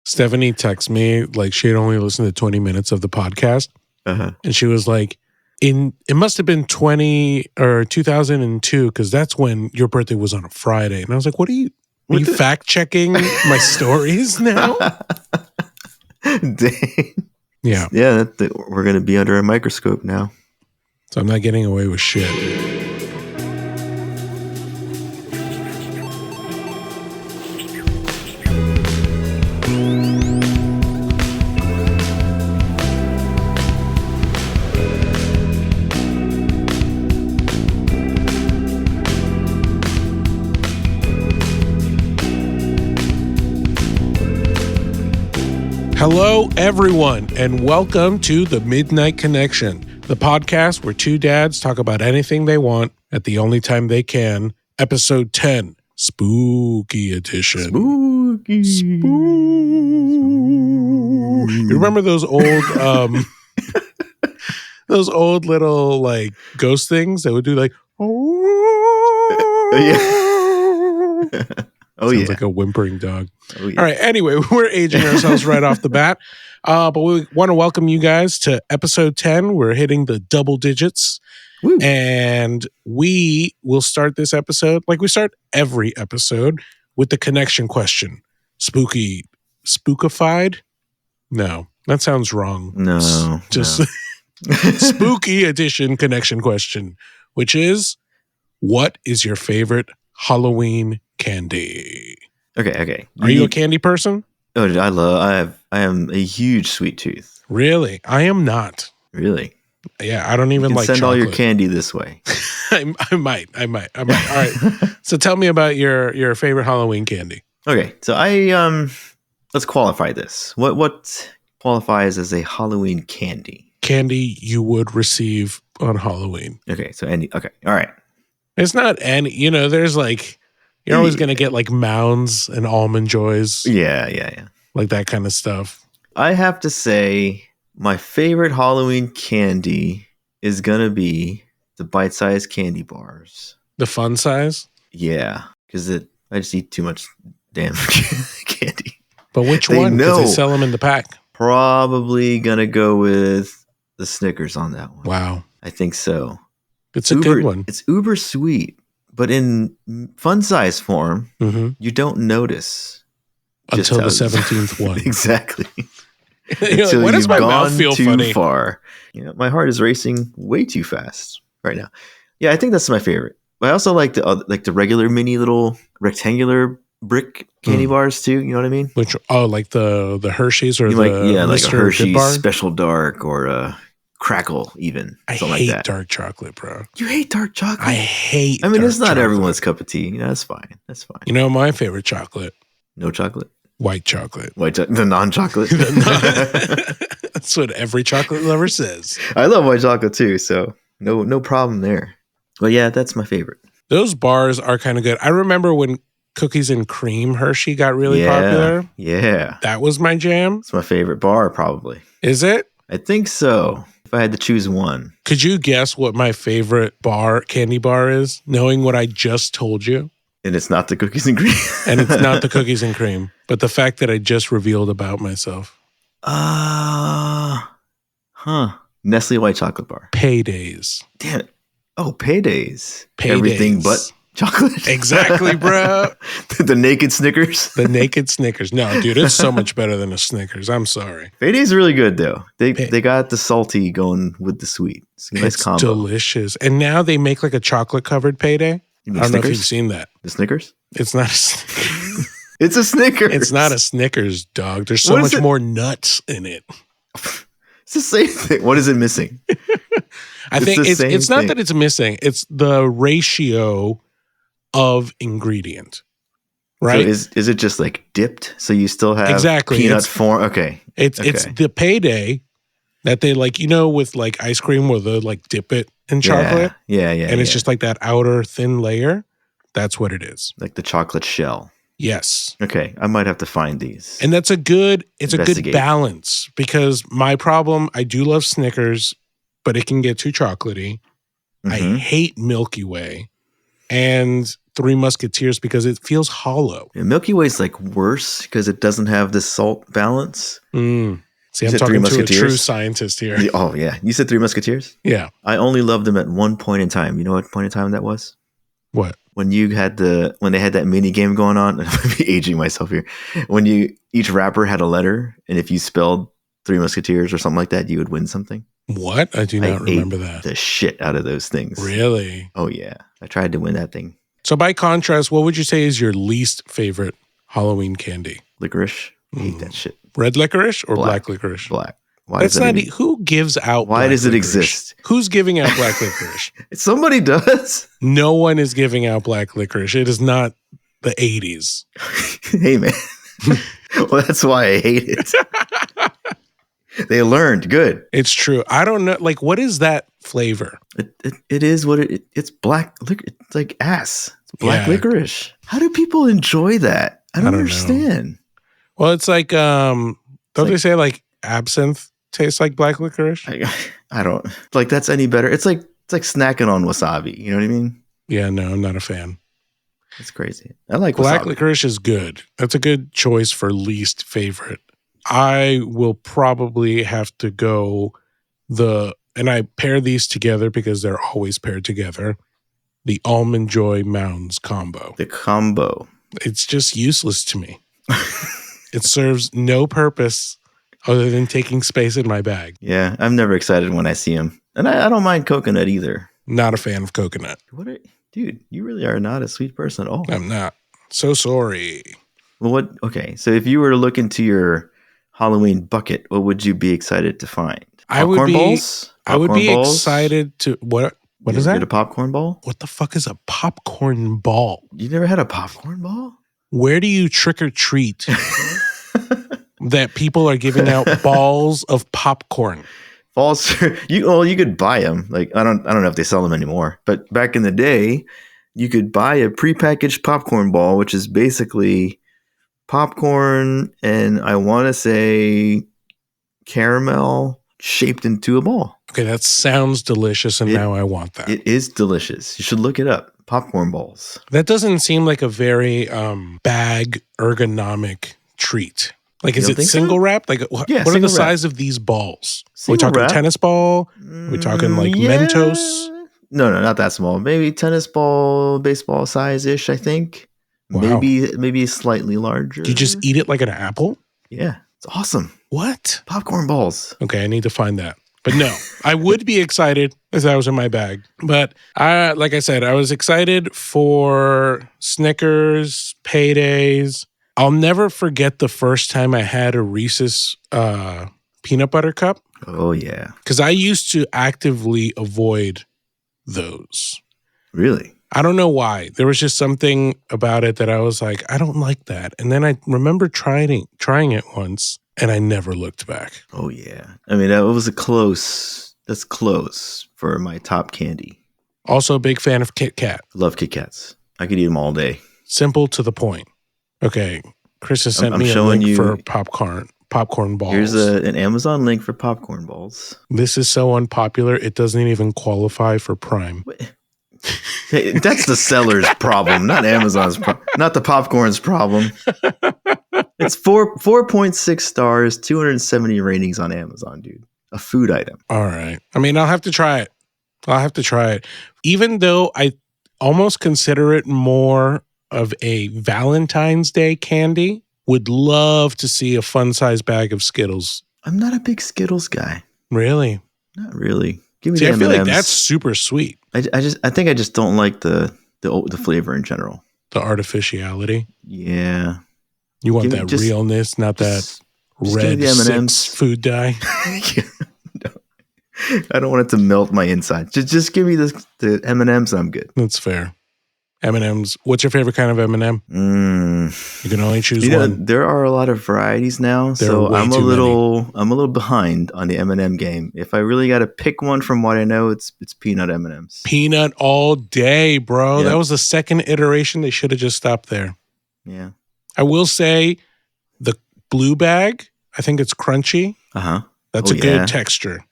Stephanie texted me like she had only listened to 20 minutes of the podcast. And she was like, it must have been 2002 because that's when your birthday was on a Friday. And I was like, are you fact checking my stories now? Dang. Yeah. Yeah, we're going to be under a microscope now. So I'm not getting away with shit. Hello, everyone, and welcome to The Midnight Connection, the podcast where two dads talk about anything they want at the only time they can. Episode 10, Spooky Edition. Spooky. You remember those old little like ghost things that would do like, Oh, yeah. Sounds like a whimpering dog. Oh, yeah. All right. Anyway, we're aging ourselves right off the bat. But we want to welcome you guys to episode 10. We're hitting the double digits. Woo. And we will start this episode like we start every episode with the connection question. Spookified? No, that sounds wrong. No. Spooky edition connection question, which is, what is your favorite Halloween candy? Okay. Are you a candy person? Oh, I am a huge sweet tooth. Really? I am not. Really? Yeah, I don't even like send chocolate. all your candy this way. I might. All right. So tell me about your favorite Halloween candy. Okay. So let's qualify this. What qualifies as a Halloween candy? Candy you would receive on Halloween. Okay. So okay. All right. It's not any, there's like, you're always going to get like Mounds and Almond Joys. Yeah. Like that kind of stuff. I have to say my favorite Halloween candy is going to be the bite-sized candy bars. The fun size? Yeah, because I just eat too much damn candy. But which one? Because they sell them in the pack. Probably going to go with the Snickers on that one. Wow. I think so. It's a good one. It's uber sweet, but in fun size form, you don't notice. Until the 17th one. Exactly. You're like, why does my mouth feel too funny? Far. My heart is racing way too fast right now. Yeah, I think that's my favorite. But I also like the regular mini little rectangular brick candy bars too. You know what I mean? Which like the Hershey's or like a Hershey's bar? Special Dark or a Crackle even. I hate dark chocolate, bro. You hate dark chocolate? I hate. I mean, it's not chocolate. Everyone's cup of tea. That's fine. My favorite chocolate. No chocolate. White chocolate. The non-chocolate. That's what every chocolate lover says. I love white chocolate too, so no problem there. But yeah, that's my favorite. Those bars are kind of good. I remember when Cookies and Cream Hershey got really popular. Yeah. That was my jam. It's my favorite bar, probably. Is it? I think so. If I had to choose one. Could you guess what my favorite candy bar is, knowing what I just told you? And it's not the Cookies and Cream. And it's not the Cookies and Cream, but the fact that I just revealed about myself. Nestle White Chocolate Bar. Paydays. Damn it. Oh, Paydays. Everything but chocolate. Exactly, bro. The naked Snickers. The naked Snickers. No, dude, it's so much better than a Snickers. I'm sorry. Paydays are really good, though. They got the salty going with the sweet. It's a nice combo. Delicious. And now they make like a chocolate-covered Payday. I don't know if you've seen that. The Snickers? It's not a Snickers. It's a Snickers. It's not a Snickers, dog. There's so much more nuts in it. It's the same thing. What is it missing? I think it's not that it's missing. It's the ratio of ingredient. Right? So is it just like dipped? So you still have peanut form? Okay. It's the Payday that they like, with like ice cream where they like dip it in chocolate. Yeah. And it's just like that outer thin layer. That's what it is. Like the chocolate shell. Yes. Okay. I might have to find these. And that's a good balance because my problem, I do love Snickers, but it can get too chocolatey. I hate Milky Way. And Three Musketeers because it feels hollow. Yeah, Milky Way's like worse because it doesn't have the salt balance. See, I'm talking to a true scientist here. Oh, yeah. You said Three Musketeers? Yeah. I only loved them at one point in time. You know what point in time that was? What? When they had that mini game going on. I'm aging myself here. When each rapper had a letter, and if you spelled Three Musketeers or something like that, you would win something. What? I do not remember that. The shit out of those things. Really? Oh, yeah. I tried to win that thing. So by contrast, what would you say is your least favorite Halloween candy? Licorice. I hate that shit. Red licorice or black licorice? Black. That's not who gives out why does it licorice? Exist? Who's giving out black licorice? Somebody does. No one is giving out black licorice. It is not the 80s. Hey, man. Well, that's why I hate it. They learned. Good. It's true. I don't know. Like, what is that flavor? It is what it's black. It's like ass. It's black licorice. How do people enjoy that? I don't understand. Know. Well, it's like, don't they say like absinthe tastes like black licorice? I don't like that's any better. It's like snacking on wasabi. You know what I mean? Yeah, no, I'm not a fan. It's crazy. I like black wasabi. Licorice is good. That's a good choice for least favorite. I will probably have to go and I pair these together because they're always paired together. The Almond Joy Mounds combo. The combo. It's just useless to me. It serves no purpose other than taking space in my bag. Yeah, I'm never excited when I see them. And I don't mind coconut either. Not a fan of coconut. Dude, you really are not a sweet person at all. I'm not. So sorry. Well, okay, so if you were to look into your Halloween bucket, what would you be excited to find? Popcorn balls? I would be excited to... What is that? Get a popcorn ball? What the fuck is a popcorn ball? You never had a popcorn ball? Where do you trick or treat that people are giving out balls of popcorn? You could buy them. Like I don't know if they sell them anymore. But back in the day, you could buy a prepackaged popcorn ball, which is basically popcorn and I want to say caramel shaped into a ball. Okay, that sounds delicious, and now I want that. It is delicious. You should look it up. Popcorn balls. That doesn't seem like a very bag ergonomic treat. Like, is it single wrap? Like, what are the size of these balls? Are we talking tennis ball? Are we talking like Mentos? No, not that small. Maybe tennis ball, baseball size-ish, I think. Wow. Maybe slightly larger. You just eat it like an apple? Yeah, it's awesome. What? Popcorn balls. Okay, I need to find that. But no, I would be excited as that was in my bag. But like I said, I was excited for Snickers, Paydays. I'll never forget the first time I had a Reese's peanut butter cup. Oh, yeah. Because I used to actively avoid those. Really? I don't know why. There was just something about it that I was like, I don't like that. And then I remember trying it once. And I never looked back. Oh, yeah. I mean, that's close for my top candy. Also a big fan of Kit Kat. Love Kit Kats. I could eat them all day. Simple to the point. Okay. Chris has sent me a link for popcorn balls. Here's an Amazon link for popcorn balls. This is so unpopular, it doesn't even qualify for Prime. Hey, that's the seller's problem, not Amazon's problem. Not the popcorn's problem. It's 4.6 stars, 270 ratings on Amazon, dude. A food item. All right. I mean, I'll have to try it. Even though I almost consider it more of a Valentine's Day candy, would love to see a fun-sized bag of Skittles. I'm not a big Skittles guy. Really? Not really. Give me the M&Ms. I feel like that's super sweet. I think I just don't like the flavor in general. The artificiality. Yeah. You want that realness, not that red M&Ms food dye. No. I don't want it to melt my insides. Just give me the M&Ms. I'm good. That's fair. M&Ms. What's your favorite kind of M&M? You can only choose one. There are a lot of varieties now, so I'm a little behind on the M&M game. If I really got to pick one from what I know, it's peanut M&Ms. Peanut all day, bro. Yep. That was the second iteration. They should have just stopped there. Yeah. I will say the blue bag, I think it's crunchy. Uh-huh. That's a good texture.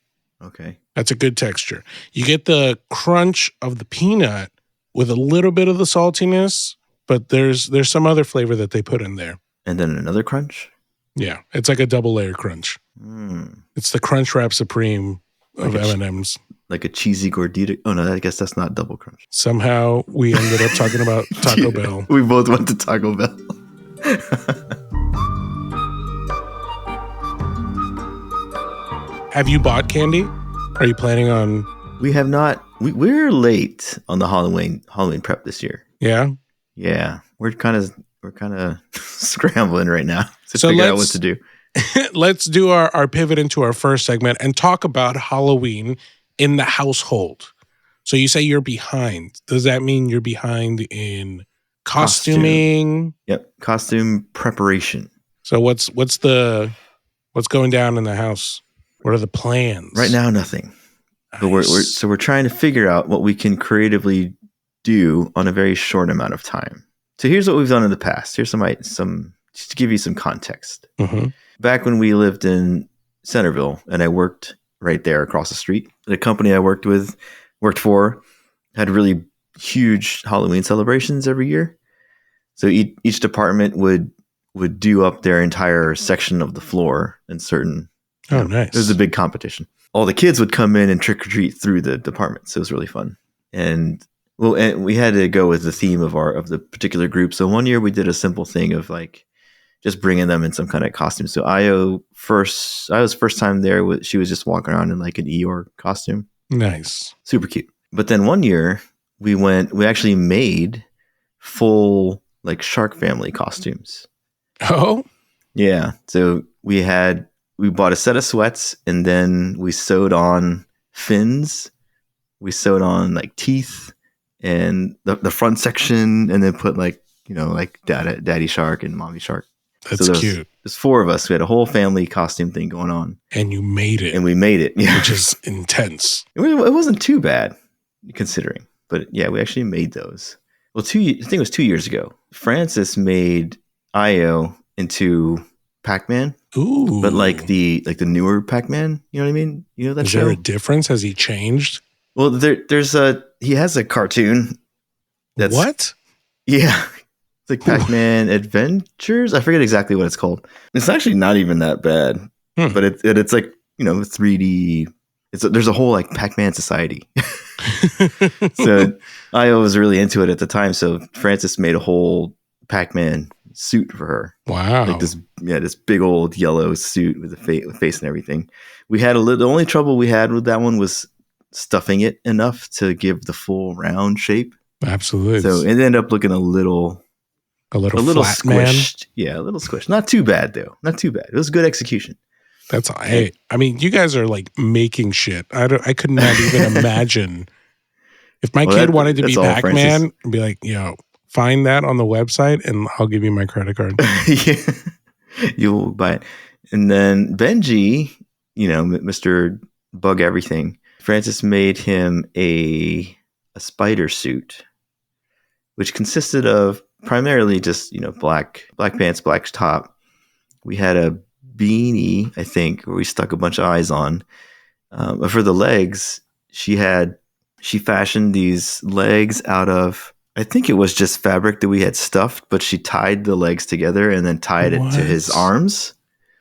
Okay. That's a good texture. You get the crunch of the peanut, with a little bit of the saltiness, but there's some other flavor that they put in there. And then another crunch? Yeah, it's like a double layer crunch. It's the Crunch Wrap Supreme of M&M's. Like a cheesy gordita. Oh, no, I guess that's not double crunch. Somehow we ended up talking about Taco Bell. We both went to Taco Bell. Have you bought candy? Are you planning on... We have not. We're late on the Halloween prep this year. Yeah? Yeah. We're kind of scrambling right now to figure out what to do. Let's do our pivot into our first segment and talk about Halloween in the household. So you say you're behind. Does that mean you're behind in costuming? Yep, costume preparation. So what's going down in the house? What are the plans? Right now, nothing. Nice. But we're trying to figure out what we can creatively do on a very short amount of time. So here's what we've done in the past. Here's some just to give you some context. Mm-hmm. Back when we lived in Centerville, and I worked right there across the street, the company I worked for had really huge Halloween celebrations every year. So each department would do up their entire section of the floor in certain. Oh, nice! It was a big competition. All the kids would come in and trick or treat through the departments. So it was really fun. And we had to go with the theme of the particular group. So one year we did a simple thing of like just bringing them in some kind of costume. So Io's first time there. She was just walking around in like an Eeyore costume. Nice, super cute. But then one year we actually made full like Shark Family costumes. Oh, yeah. So we bought a set of sweats, and then we sewed on fins. We sewed on like teeth and the front section, and then put like Daddy Shark and Mommy Shark. That's cute. There's 4 of us. We had a whole family costume thing going on. And you made it. And we made it. Yeah. Which is intense. It wasn't too bad considering. But yeah, we actually made those. Well, I think it was 2 years ago. Francis made Io into Pac-Man. Ooh. But like the newer Pac-Man, you know what I mean? You know that show? Is there a difference? Has he changed? Well, he has a cartoon. What? Yeah. It's like Pac-Man Adventures. I forget exactly what it's called. It's actually not even that bad. But it's like, 3D. There's a whole like Pac-Man society. So Io was really into it at the time. So Francis made a whole Pac-Man suit for her. Wow. Like this big old yellow suit with a face and everything. The only trouble we had with that one was stuffing it enough to give the full round shape. Absolutely. So it ended up looking a little flat squished. Man. Yeah, a little squished. Not too bad though. Not too bad. It was good execution. I mean, you guys are like making shit. I could not even imagine if my kid wanted to be Pac-Man and be like, find that on the website and I'll give you my credit card. Yeah. You'll buy it. And then Benji, Mr. Bug Everything, Francis made him a spider suit, which consisted of primarily just, black pants, black top. We had a beanie, I think, where we stuck a bunch of eyes on. But for the legs, she fashioned these legs out of, I think it was just fabric that we had stuffed, but she tied the legs together and then tied it to his arms.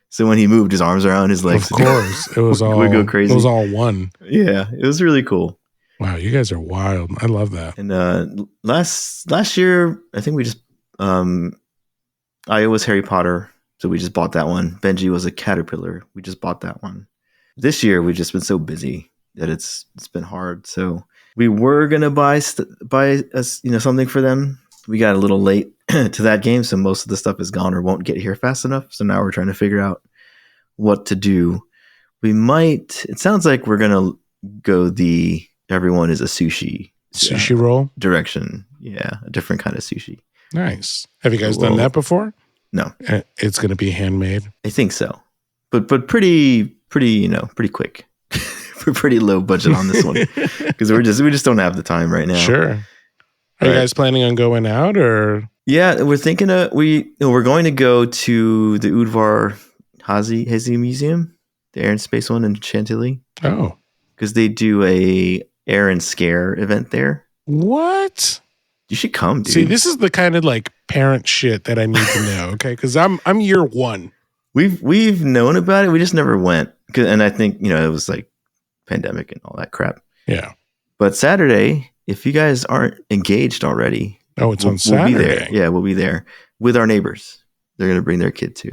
So when he moved his arms around, his legs, of course, it was all would go crazy. It was all one. Yeah, it was really cool. Wow, you guys are wild. I love that. And last year, I think we just Io was Harry Potter, so we just bought that one. Benji was a caterpillar. We just bought that one. This year, we've just been so busy that it's been hard. So we were gonna buy something for them. We got a little late to that game, so most of the stuff is gone or won't get here fast enough. So now we're trying to figure out what to do. We might. It sounds like we're gonna go everyone is a sushi roll direction. Yeah, a different kind of sushi. Nice. Have you guys done that before? No. It's gonna be handmade. I think so, but pretty quick. We're pretty low budget on this one because we just don't have the time right now. Sure. Are you guys planning on going out or? Yeah, we're thinking we're going to go to the Udvar Hazy Museum, the Air and Space one in Chantilly. Oh, because they do a Air and Scare event there. What? You should come, dude. See, this is the kind of like parent shit that I need to know, okay? Because I'm year one. We've known about it. We just never went. And I think, it was like pandemic and all that crap. Yeah. But Saturday, if you guys aren't engaged already. Oh, it's on Saturday. We'll be there. Yeah, we'll be there with our neighbors. They're going to bring their kids.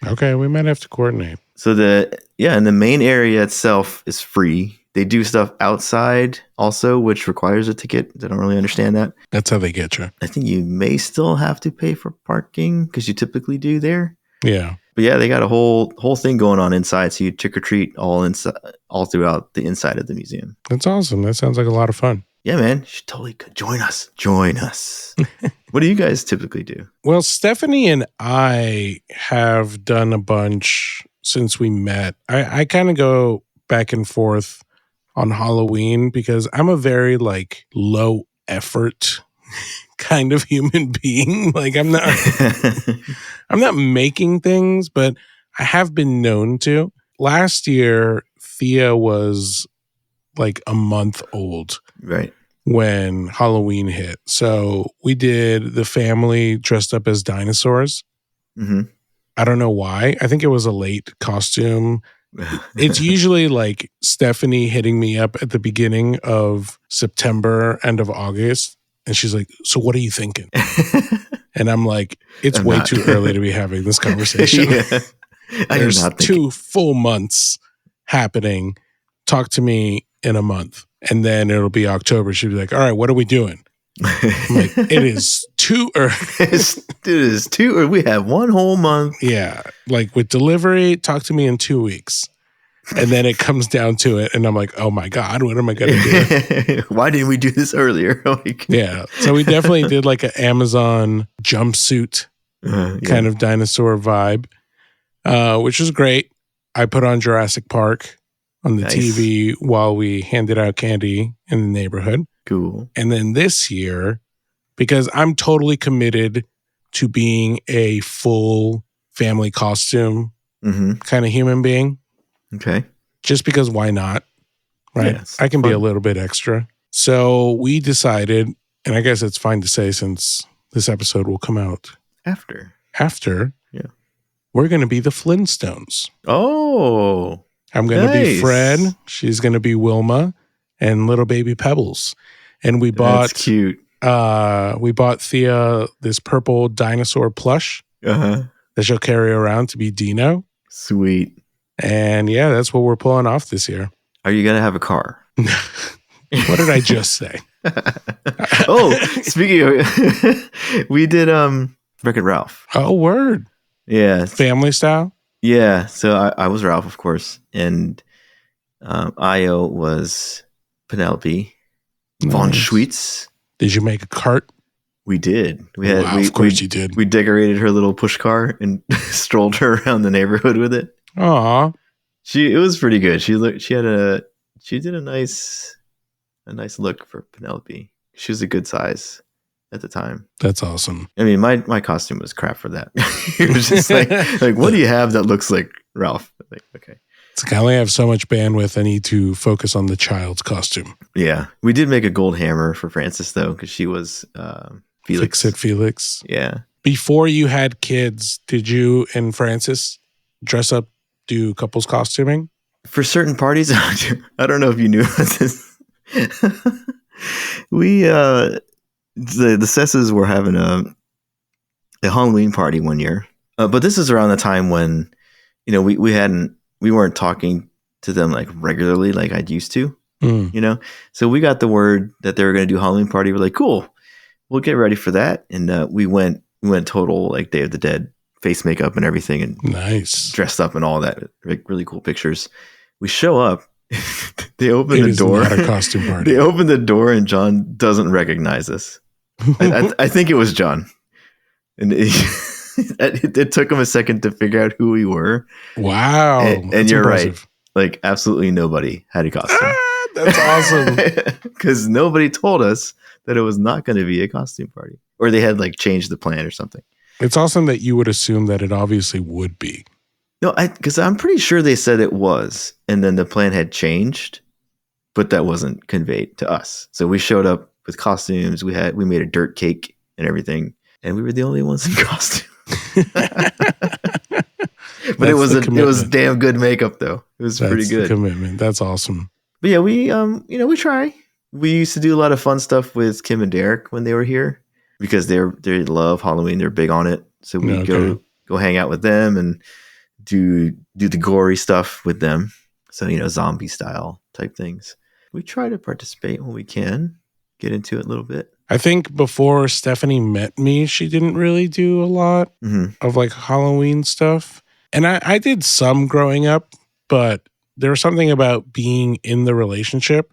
Okay, we might have to coordinate. So and the main area itself is free. They do stuff outside also, which requires a ticket. I don't really understand that. That's how they get you. I think you may still have to pay for parking because you typically do there. Yeah. But yeah, they got a whole thing going on inside. So you trick or treat all throughout the inside of the museum. That's awesome. That sounds like a lot of fun. Yeah, man. You should totally join us. What do you guys typically do? Well, Stephanie and I have done a bunch since we met. I kind of go back and forth on Halloween because I'm a very like low effort kind of human being. Like I'm not making things, but I have been known to. Last year, Thea was like a month old. Right. When Halloween hit. So we did the family dressed up as dinosaurs. Mm-hmm. I don't know why. I think it was a late costume. It's usually like Stephanie hitting me up at the beginning of September, end of August. And she's like, so what are you thinking? And I'm like, it's way too early to be having this conversation. There's 2 full months happening. Talk to me in a month. And then it'll be October. She'll be like, all right, what are we doing? I'm like, it is too early. It is too early. We have 1 whole month. Yeah. Like with delivery, talk to me in 2 weeks. And then it comes down to it. And I'm like, oh my God, what am I going to do? Why didn't we do this earlier? Yeah. So we definitely did like an Amazon jumpsuit kind of dinosaur vibe, which was great. I put on Jurassic Park on the TV while we handed out candy in the neighborhood. Cool. And then this year, because I'm totally committed to being a full family costume kind of human being. Okay. Just because why not? Right? Yeah, I can be a little bit extra. So we decided, and I guess it's fine to say since this episode will come out after. Yeah. We're going to be the Flintstones. Oh. I'm going to be Fred. She's going to be Wilma and little baby Pebbles. And we bought That's cute. We bought Thea this purple dinosaur plush that she'll carry around to be Dino. Sweet. And yeah, that's what we're pulling off this year. Are you going to have a car? What did I just say? Oh, speaking of, we did Wreck-It Ralph. Oh, word. Yeah. Family style? Yeah, so I was Ralph, of course, and Io was Penelope von Schweetz. Did you make a cart? We did. Of course you did. We decorated her little push car and strolled her around the neighborhood with it. Aw, it was pretty good. She did a nice look for Penelope. She was a good size at the time. That's awesome. I mean, my costume was crap for that. It was just like what do you have that looks like Ralph? Like, okay. It's like I only have so much bandwidth. I need to focus on the child's costume. Yeah. We did make a gold hammer for Frances, though, because she was Felix. Fix-It Felix. Yeah. Before you had kids, did you and Frances dress up, do couples costuming? For certain parties, I don't know if you knew about this. We, the Sesses were having a Halloween party one year. But this is around the time when, we weren't talking to them like regularly like I'd used to, So we got the word that they were going to do a Halloween party. We're like, cool, we'll get ready for that. And we went total like Day of the Dead face makeup and everything, and nice dressed up and all that. Like really cool pictures. We show up. They open the door. Not a costume party. They open the door and John doesn't recognize us. I think it was John, and it took him a second to figure out who we were. Wow, and you're impressive. Right. Like absolutely nobody had a costume. That's awesome. Because nobody told us that it was not going to be a costume party, or they had like changed the plan or something. It's awesome that you would assume that it obviously would be. No, because I'm pretty sure they said it was, and then the plan had changed. but that wasn't conveyed to us. So we showed up with costumes. We made a dirt cake and everything, and we were the only ones in costume. But it was damn good makeup though. It was pretty good. Commitment. That's awesome. But yeah, we we try. We used to do a lot of fun stuff with Kim and Derek when they were here because they love Halloween. They're big on it. So we go hang out with them and do the gory stuff with them. So, zombie style type things. We try to participate when we can, get into it a little bit. I think before Stephanie met me, she didn't really do a lot of like Halloween stuff. And I did some growing up, but there was something about being in the relationship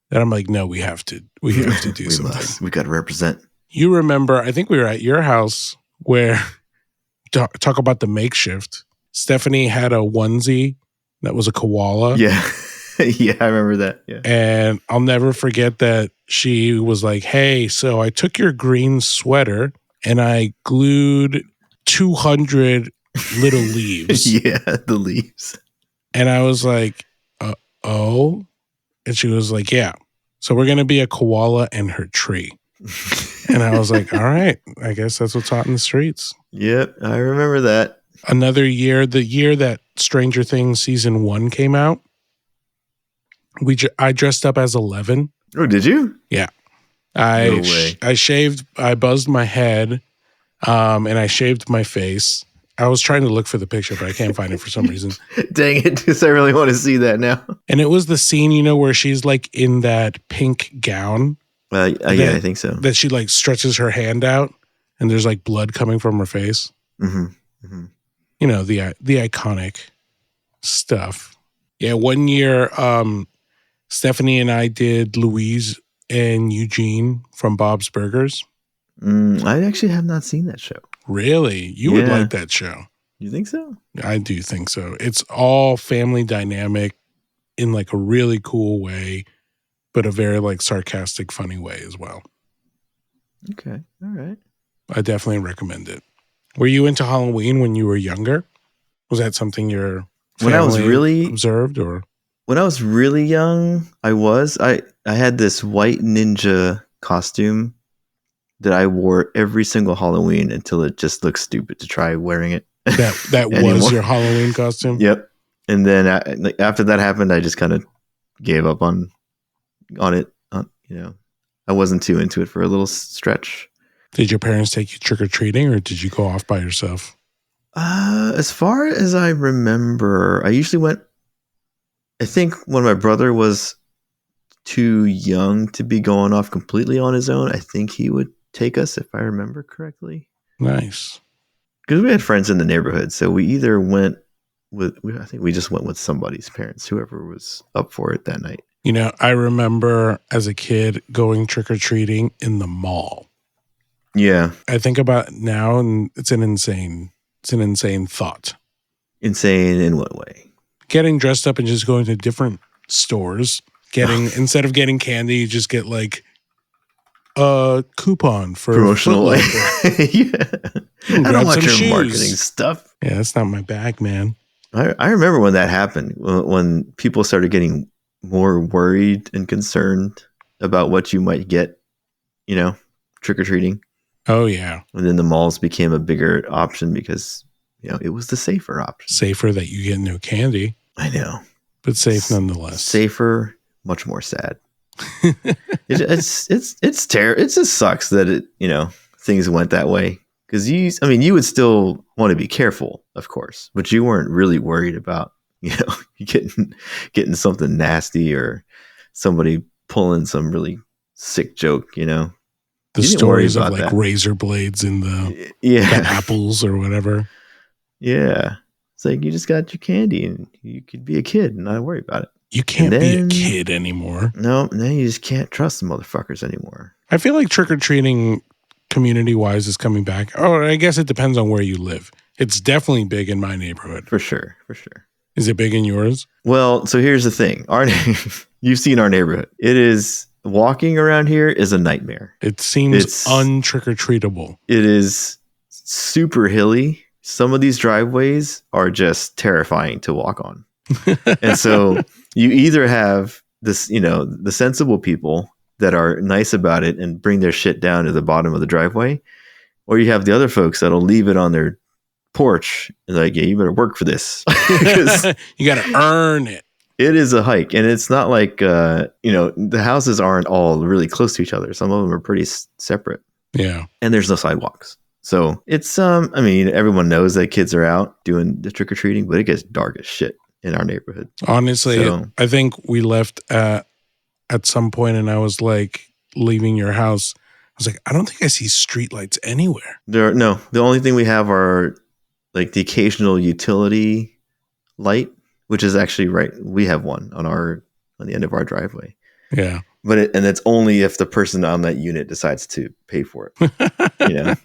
that I'm like, no, we have to do something. We got to represent. You remember, I think we were at your house where, talk about the makeshift. Stephanie had a onesie that was a koala. Yeah. Yeah, I remember that. Yeah. And I'll never forget that she was like, hey, so I took your green sweater and I glued 200 little leaves. Yeah, the leaves. And I was like, oh? And she was like, yeah. So we're going to be a koala and her tree. And I was like, all right, I guess that's what's hot in the streets. Yep, I remember that. Another year, the year that Stranger Things season 1 came out, I dressed up as 11. Oh, did you? Yeah. No way. I shaved, I buzzed my head, and I shaved my face. I was trying to look for the picture, but I can't find it for some reason. Dang it, because I really want to see that now. And it was the scene, where she's like in that pink gown. Yeah, I think so. That she like stretches her hand out and there's like blood coming from her face. Mm-hmm. Mm-hmm. The iconic stuff. Yeah, one year, Stephanie and I did Louise and Eugene from Bob's Burgers. I actually have not seen that show. Really? You would like that show. You think so? I do think so. It's all family dynamic in like a really cool way, but a very like sarcastic, funny way as well. Okay. All right. I definitely recommend it. Were you into Halloween when you were younger? Was that something your family observed or? When I was really young, I had this white ninja costume that I wore every single Halloween until it just looked stupid to try wearing it. That was your Halloween costume? Yep. And then after that happened, I just kind of gave up on it. I wasn't too into it for a little stretch. Did your parents take you trick-or-treating or did you go off by yourself? As far as I remember, I usually went, I think when my brother was too young to be going off completely on his own, I think he would take us, if I remember correctly. Nice. Because we had friends in the neighborhood, so we either went I think we just went with somebody's parents, whoever was up for it that night. I remember as a kid going trick-or-treating in the mall. Yeah. I think about it now and it's an insane thought. Insane in what way? Getting dressed up and just going to different stores, instead of getting candy, you just get like a coupon for promotional. Yeah. I don't want your shoes. Marketing stuff. Yeah, that's not my bag, man. I remember when that happened, when people started getting more worried and concerned about what you might get, trick-or-treating. Oh, yeah. And then the malls became a bigger option because, it was the safer option. Safer that you get no candy. I know. But safe nonetheless. Safer, much more sad. It's terrible. It just sucks that things went that way. Because you would still want to be careful, of course, but you weren't really worried about, getting something nasty or somebody pulling some really sick joke, The stories of like razor blades in the apples or whatever. Yeah. It's like you just got your candy and you could be a kid and not worry about it. You can't be a kid anymore. No, then you just can't trust the motherfuckers anymore. I feel like trick-or-treating community-wise is coming back. Oh, I guess it depends on where you live. It's definitely big in my neighborhood. For sure. Is it big in yours? Well, so here's the thing. You've seen our neighborhood. It is, walking around here is a nightmare. It seems un-trick-or-treatable. It is super hilly. Some of these driveways are just terrifying to walk on. And so you either have this, the sensible people that are nice about it and bring their shit down to the bottom of the driveway, or you have the other folks that'll leave it on their porch and like, yeah, you better work for this. You got to earn it. It is a hike, and it's not like the houses aren't all really close to each other. Some of them are pretty separate. Yeah, and there's no sidewalks, so it's everyone knows that kids are out doing the trick or treating, but it gets dark as shit in our neighborhood. Honestly, I think we left at some point, and I was like leaving your house. I was like, I don't think I see streetlights anywhere. The only thing we have are like the occasional utility light, which is actually right. We have one on the end of our driveway. Yeah. But it's only if the person on that unit decides to pay for it.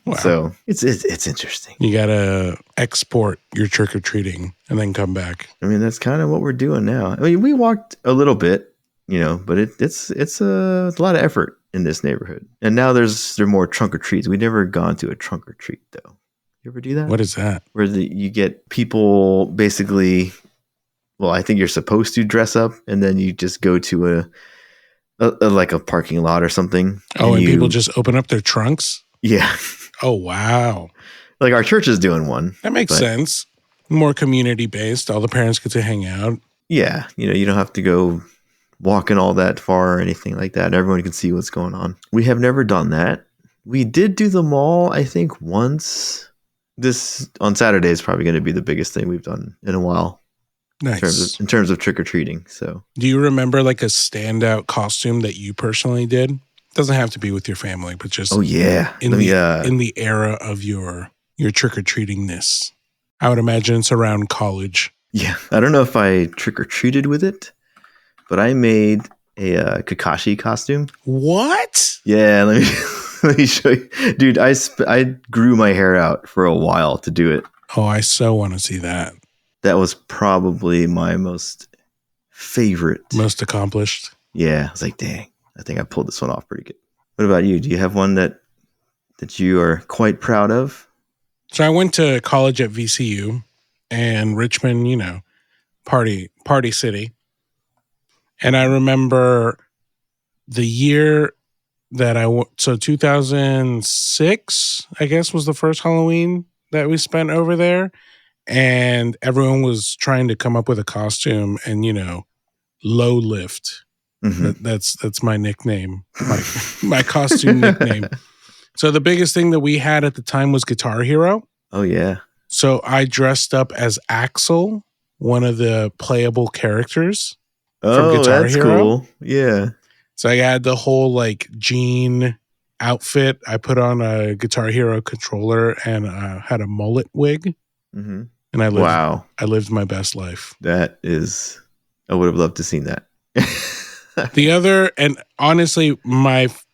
Wow. So it's interesting. You gotta export your trick or treating and then come back. I mean, that's kind of what we're doing now. I mean, we walked a little bit, but it's a lot of effort in this neighborhood. And now there's more trunk or treats. We've never gone to a trunk or treat though. You ever do that? What is that? Where you get people basically. Well, I think you're supposed to dress up, and then you just go to like a parking lot or something. Oh, and people just open up their trunks? Yeah. Oh, wow. Like our church is doing one. That makes sense. More community-based. All the parents get to hang out. Yeah. You don't have to go walking all that far or anything like that. Everyone can see what's going on. We have never done that. We did do the mall, I think, once. This on Saturday is probably going to be the biggest thing we've done in a while. Nice. In terms of trick-or-treating. So, do you remember like a standout costume that you personally did? Doesn't have to be with your family, but just in the era of your trick-or-treatingness. I would imagine it's around college. Yeah. I don't know if I trick-or-treated with it, but I made a Kakashi costume. What? Yeah, let me show you. Dude, I grew my hair out for a while to do it. Oh, I so want to see that. That was probably my most favorite. Most accomplished? Yeah. I was like, dang, I think I pulled this one off pretty good. What about you? Do you have one that you are quite proud of? So I went to college at VCU and Richmond, party city. And I remember the year that so 2006, I guess, was the first Halloween that we spent over there. And everyone was trying to come up with a costume and, low lift. Mm-hmm. That's my nickname, my costume nickname. So the biggest thing that we had at the time was Guitar Hero. Oh, yeah. So I dressed up as Axel, one of the playable characters from Guitar Hero. Cool. Yeah. So I had the whole jean outfit. I put on a Guitar Hero controller and had a mullet wig. Mm-hmm. And I lived my best life. I would have loved to seen that. And honestly,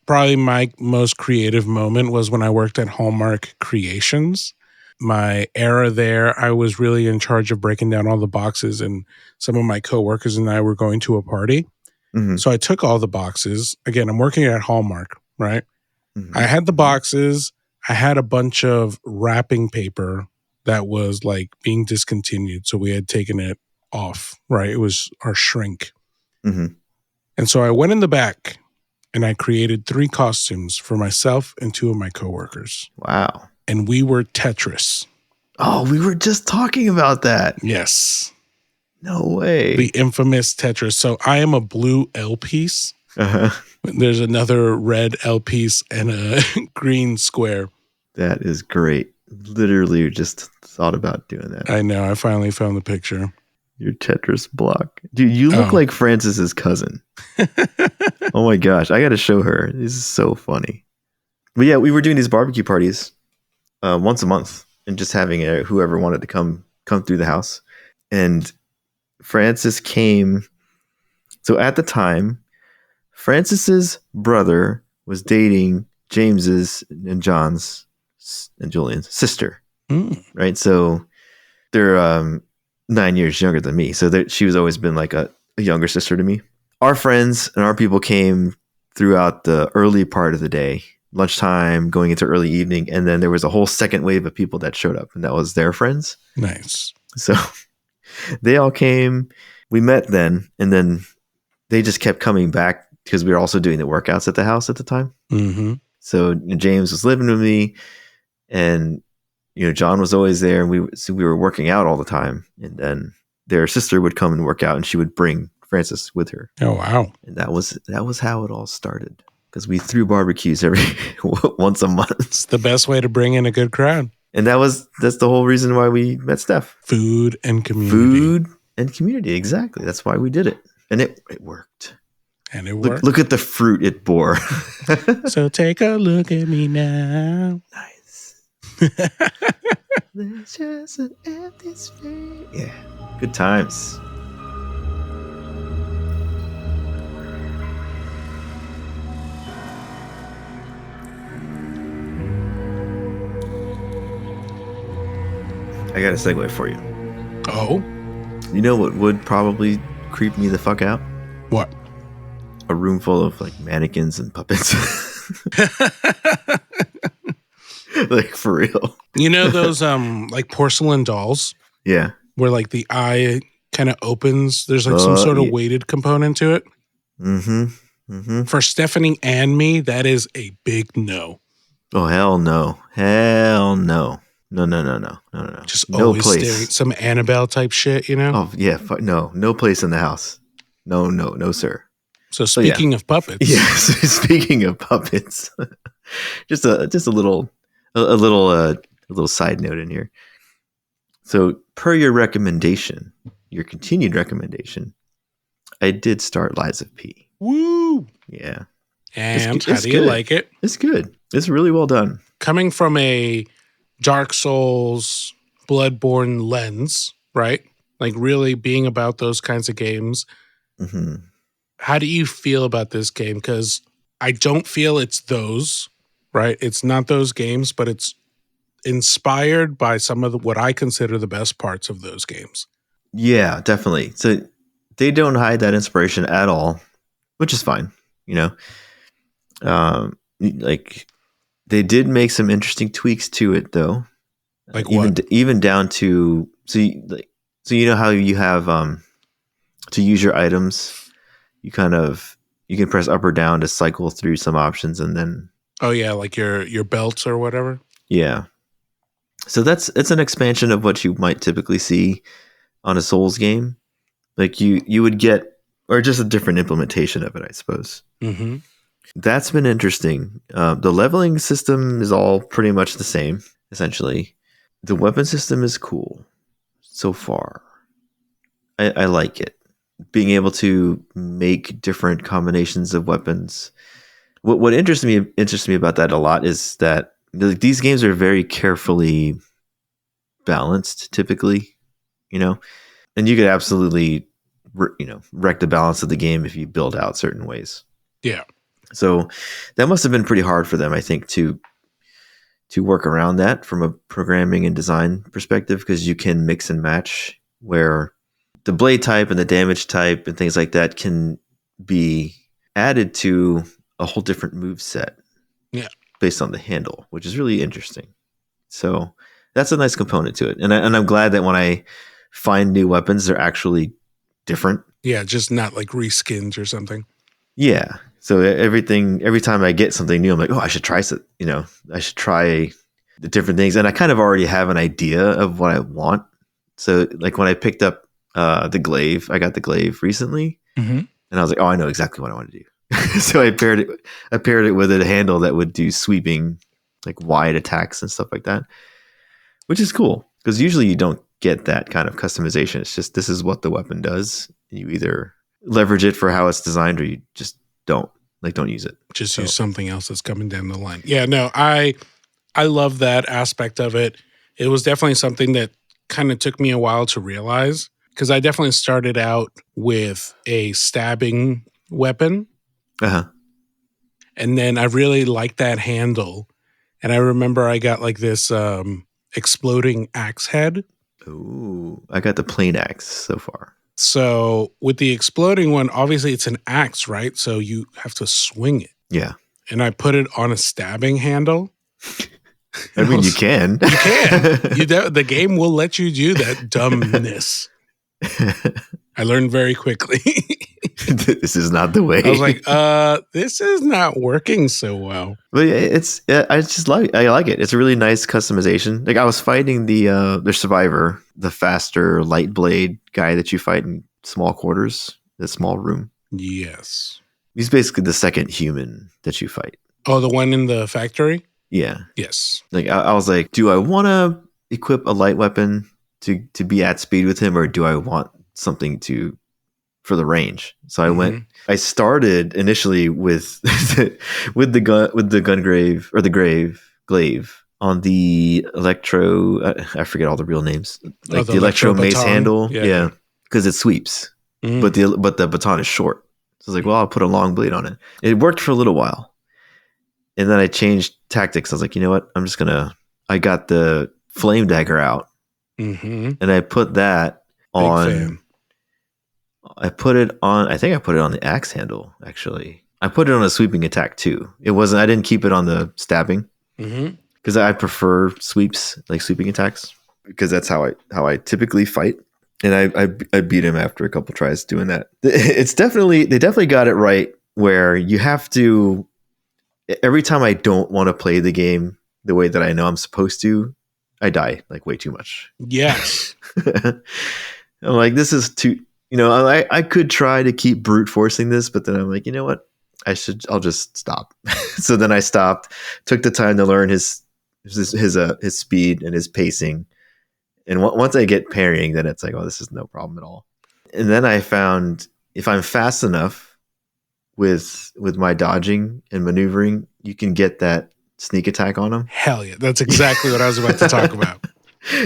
probably my most creative moment was when I worked at Hallmark Creations. My era there, I was really in charge of breaking down all the boxes, and some of my coworkers and I were going to a party. Mm-hmm. So I took all the boxes. Again, I'm working at Hallmark, right? Mm-hmm. I had the boxes. I had a bunch of wrapping paper that was being discontinued. So we had taken it off, right? It was our shrink. Mm-hmm. And so I went in the back and I created 3 costumes for myself and 2 of my coworkers. Wow. And we were Tetris. Oh, we were just talking about that. Yes. No way. The infamous Tetris. So I am a blue L piece. Uh-huh. There's another red L piece and a green square. That is great. Literally just thought about doing that. I know. I finally found the picture. Your Tetris block. Dude, you look like Francis's cousin. Oh my gosh. I got to show her. This is so funny. But yeah, we were doing these barbecue parties once a month and just having whoever wanted to come through the house. And Francis came. So at the time, Francis's brother was dating James's and John's and Julian's sister, right? So they're 9 years younger than me. So she was always been like a younger sister to me. Our friends and our people came throughout the early part of the day, lunchtime, going into early evening. And then there was a whole second wave of people that showed up, and that was their friends. Nice. So they all came. We met then, and then they just kept coming back because we were also doing the workouts at the house at the time. Mm-hmm. So James was living with me, and John was always there, and we were working out all the time. And then their sister would come and work out, and she would bring Francis with her. Oh wow! And that was how it all started, because we threw barbecues every once a month. It's the best way to bring in a good crowd. And that's the whole reason why we met Steph. Food and community. Food and community, exactly. That's why we did it, and it worked. And it worked. Look at the fruit it bore. So take a look at me now. Nice. There's just an empty space. Yeah, good times. I got a segue for you. Oh? You know what would probably creep me the fuck out? What? A room full of like mannequins and puppets. Like for real. You know those like porcelain dolls? Yeah. Where like the eye kind of opens. There's like some sort of weighted component to it. Mm-hmm. Mm-hmm. For Stephanie and me, that is a big no. Oh, hell no. Hell no. No. Just no always place. staring, some Annabelle type shit, you know? Oh, yeah. No place in the house. No, sir. So speaking of puppets. Yes, speaking of puppets. just a little side note in here. So per your continued recommendation, I did start Lies of P. Woo! Yeah. And how do you like it? It's good. It's really well done. Coming from a Dark Souls, Bloodborne lens, right? Like really being about those kinds of games. Mm-hmm. How do you feel about this game? Because I don't feel it's those, right? It's not those games, but it's inspired by some of what I consider the best parts of those games. Yeah, definitely. So they don't hide that inspiration at all, which is fine. Like they did make some interesting tweaks to it, though. Like what? Even down to so you know how you have to use your items, you can press up or down to cycle through some options, and then like your belts or whatever. Yeah. So it's an expansion of what you might typically see on a Souls game. Like you would get, or just a different implementation of it, I suppose. Mm-hmm. That's been interesting. The leveling system is all pretty much the same, essentially. The weapon system is cool so far. I like it. Being able to make different combinations of weapons. What interests me about that a lot is that these games are very carefully balanced, typically, and you could absolutely, wreck the balance of the game if you build out certain ways. Yeah. So that must have been pretty hard for them, I think, to work around that from a programming and design perspective, because you can mix and match where the blade type and the damage type and things like that can be added to a whole different move set. Yeah. Based on the handle, which is really interesting. So that's a nice component to it. And I'm glad that when I find new weapons, they're actually different. Yeah, just not like reskins or something. Yeah. So every time I get something new, I'm like, oh, I should try I should try the different things. And I kind of already have an idea of what I want. So like when I picked up the glaive, I got the glaive recently, mm-hmm. and I was like, oh, I know exactly what I want to do. So I paired it with a handle that would do sweeping, like wide attacks and stuff like that, which is cool because usually you don't get that kind of customization. It's just, this is what the weapon does. You either leverage it for how it's designed, or you just don't use it. Just use something else that's coming down the line. Yeah, no, I love that aspect of it. It was definitely something that kind of took me a while to realize, because I definitely started out with a stabbing weapon. Uh-huh. And then I really liked that handle. And I remember I got like this exploding axe head. Ooh, I got the plain axe so far. So with the exploding one, obviously it's an axe, right? So you have to swing it. Yeah. And I put it on a stabbing handle. I mean, you can. You can. The game will let you do that dumbness. I learned very quickly. This is not the way. I was like, this is not working so well. But I like it. It's a really nice customization. Like I was fighting the survivor, the faster light blade guy that you fight in small quarters, the small room. Yes. He's basically the second human that you fight. Oh, the one in the factory? Yeah. Yes. Like I was like, do I want to equip a light weapon to be at speed with him, or do I want something for the range? So I started initially with with the gun grave or the glaive on the electro. I forget all the real names, like the electro mace baton handle. Yeah, because it sweeps, but the baton is short. So I was like, well, I'll put a long blade on it. It worked for a little while, and then I changed tactics. I was like, you know what? I got the flame dagger out, and I put that on. Big fan. I think I put it on the axe handle, actually. I put it on a sweeping attack too. I didn't keep it on the stabbing because I prefer sweeps, like sweeping attacks, because that's how I typically fight. And I beat him after a couple tries doing that. They definitely got it right, where you have to, every time I don't want to play the game the way that I know I'm supposed to, I die like way too much. Yes. I'm like, this is too, I could try to keep brute forcing this, but then I'm like, you know what? I'll just stop. So then I stopped, took the time to learn his speed and his pacing. And once I get parrying, then it's like, oh, this is no problem at all. And then I found if I'm fast enough with my dodging and maneuvering, you can get that sneak attack on him. Hell yeah. That's exactly what I was about to talk about.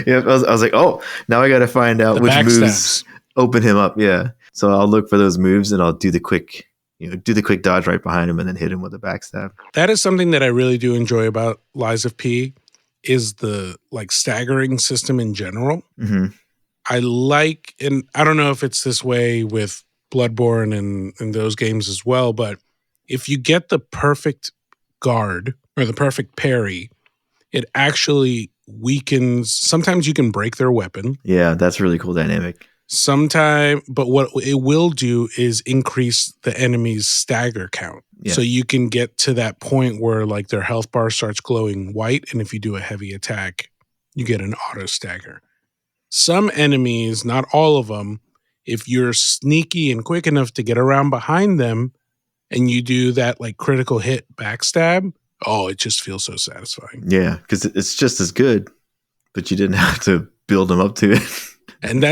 Yeah, I was like, oh, now I got to find out which moves open him up. Yeah. So I'll look for those moves and I'll do the quick dodge right behind him and then hit him with a backstab. That is something that I really do enjoy about Lies of P, is the like staggering system in general. I like, and I don't know if it's this way with Bloodborne and those games as well, but if you get the perfect guard or the perfect parry, it actually weakens. Sometimes you can break their weapon. Yeah, that's a really cool dynamic. But what it will do is increase the enemy's stagger count. Yeah. So you can get to that point where like their health bar starts glowing white, and if you do a heavy attack, you get an auto stagger. Some enemies, not all of them, if you're sneaky and quick enough to get around behind them and you do that like critical hit backstab, oh, it just feels so satisfying. Yeah, because it's just as good, but you didn't have to build them up to it. And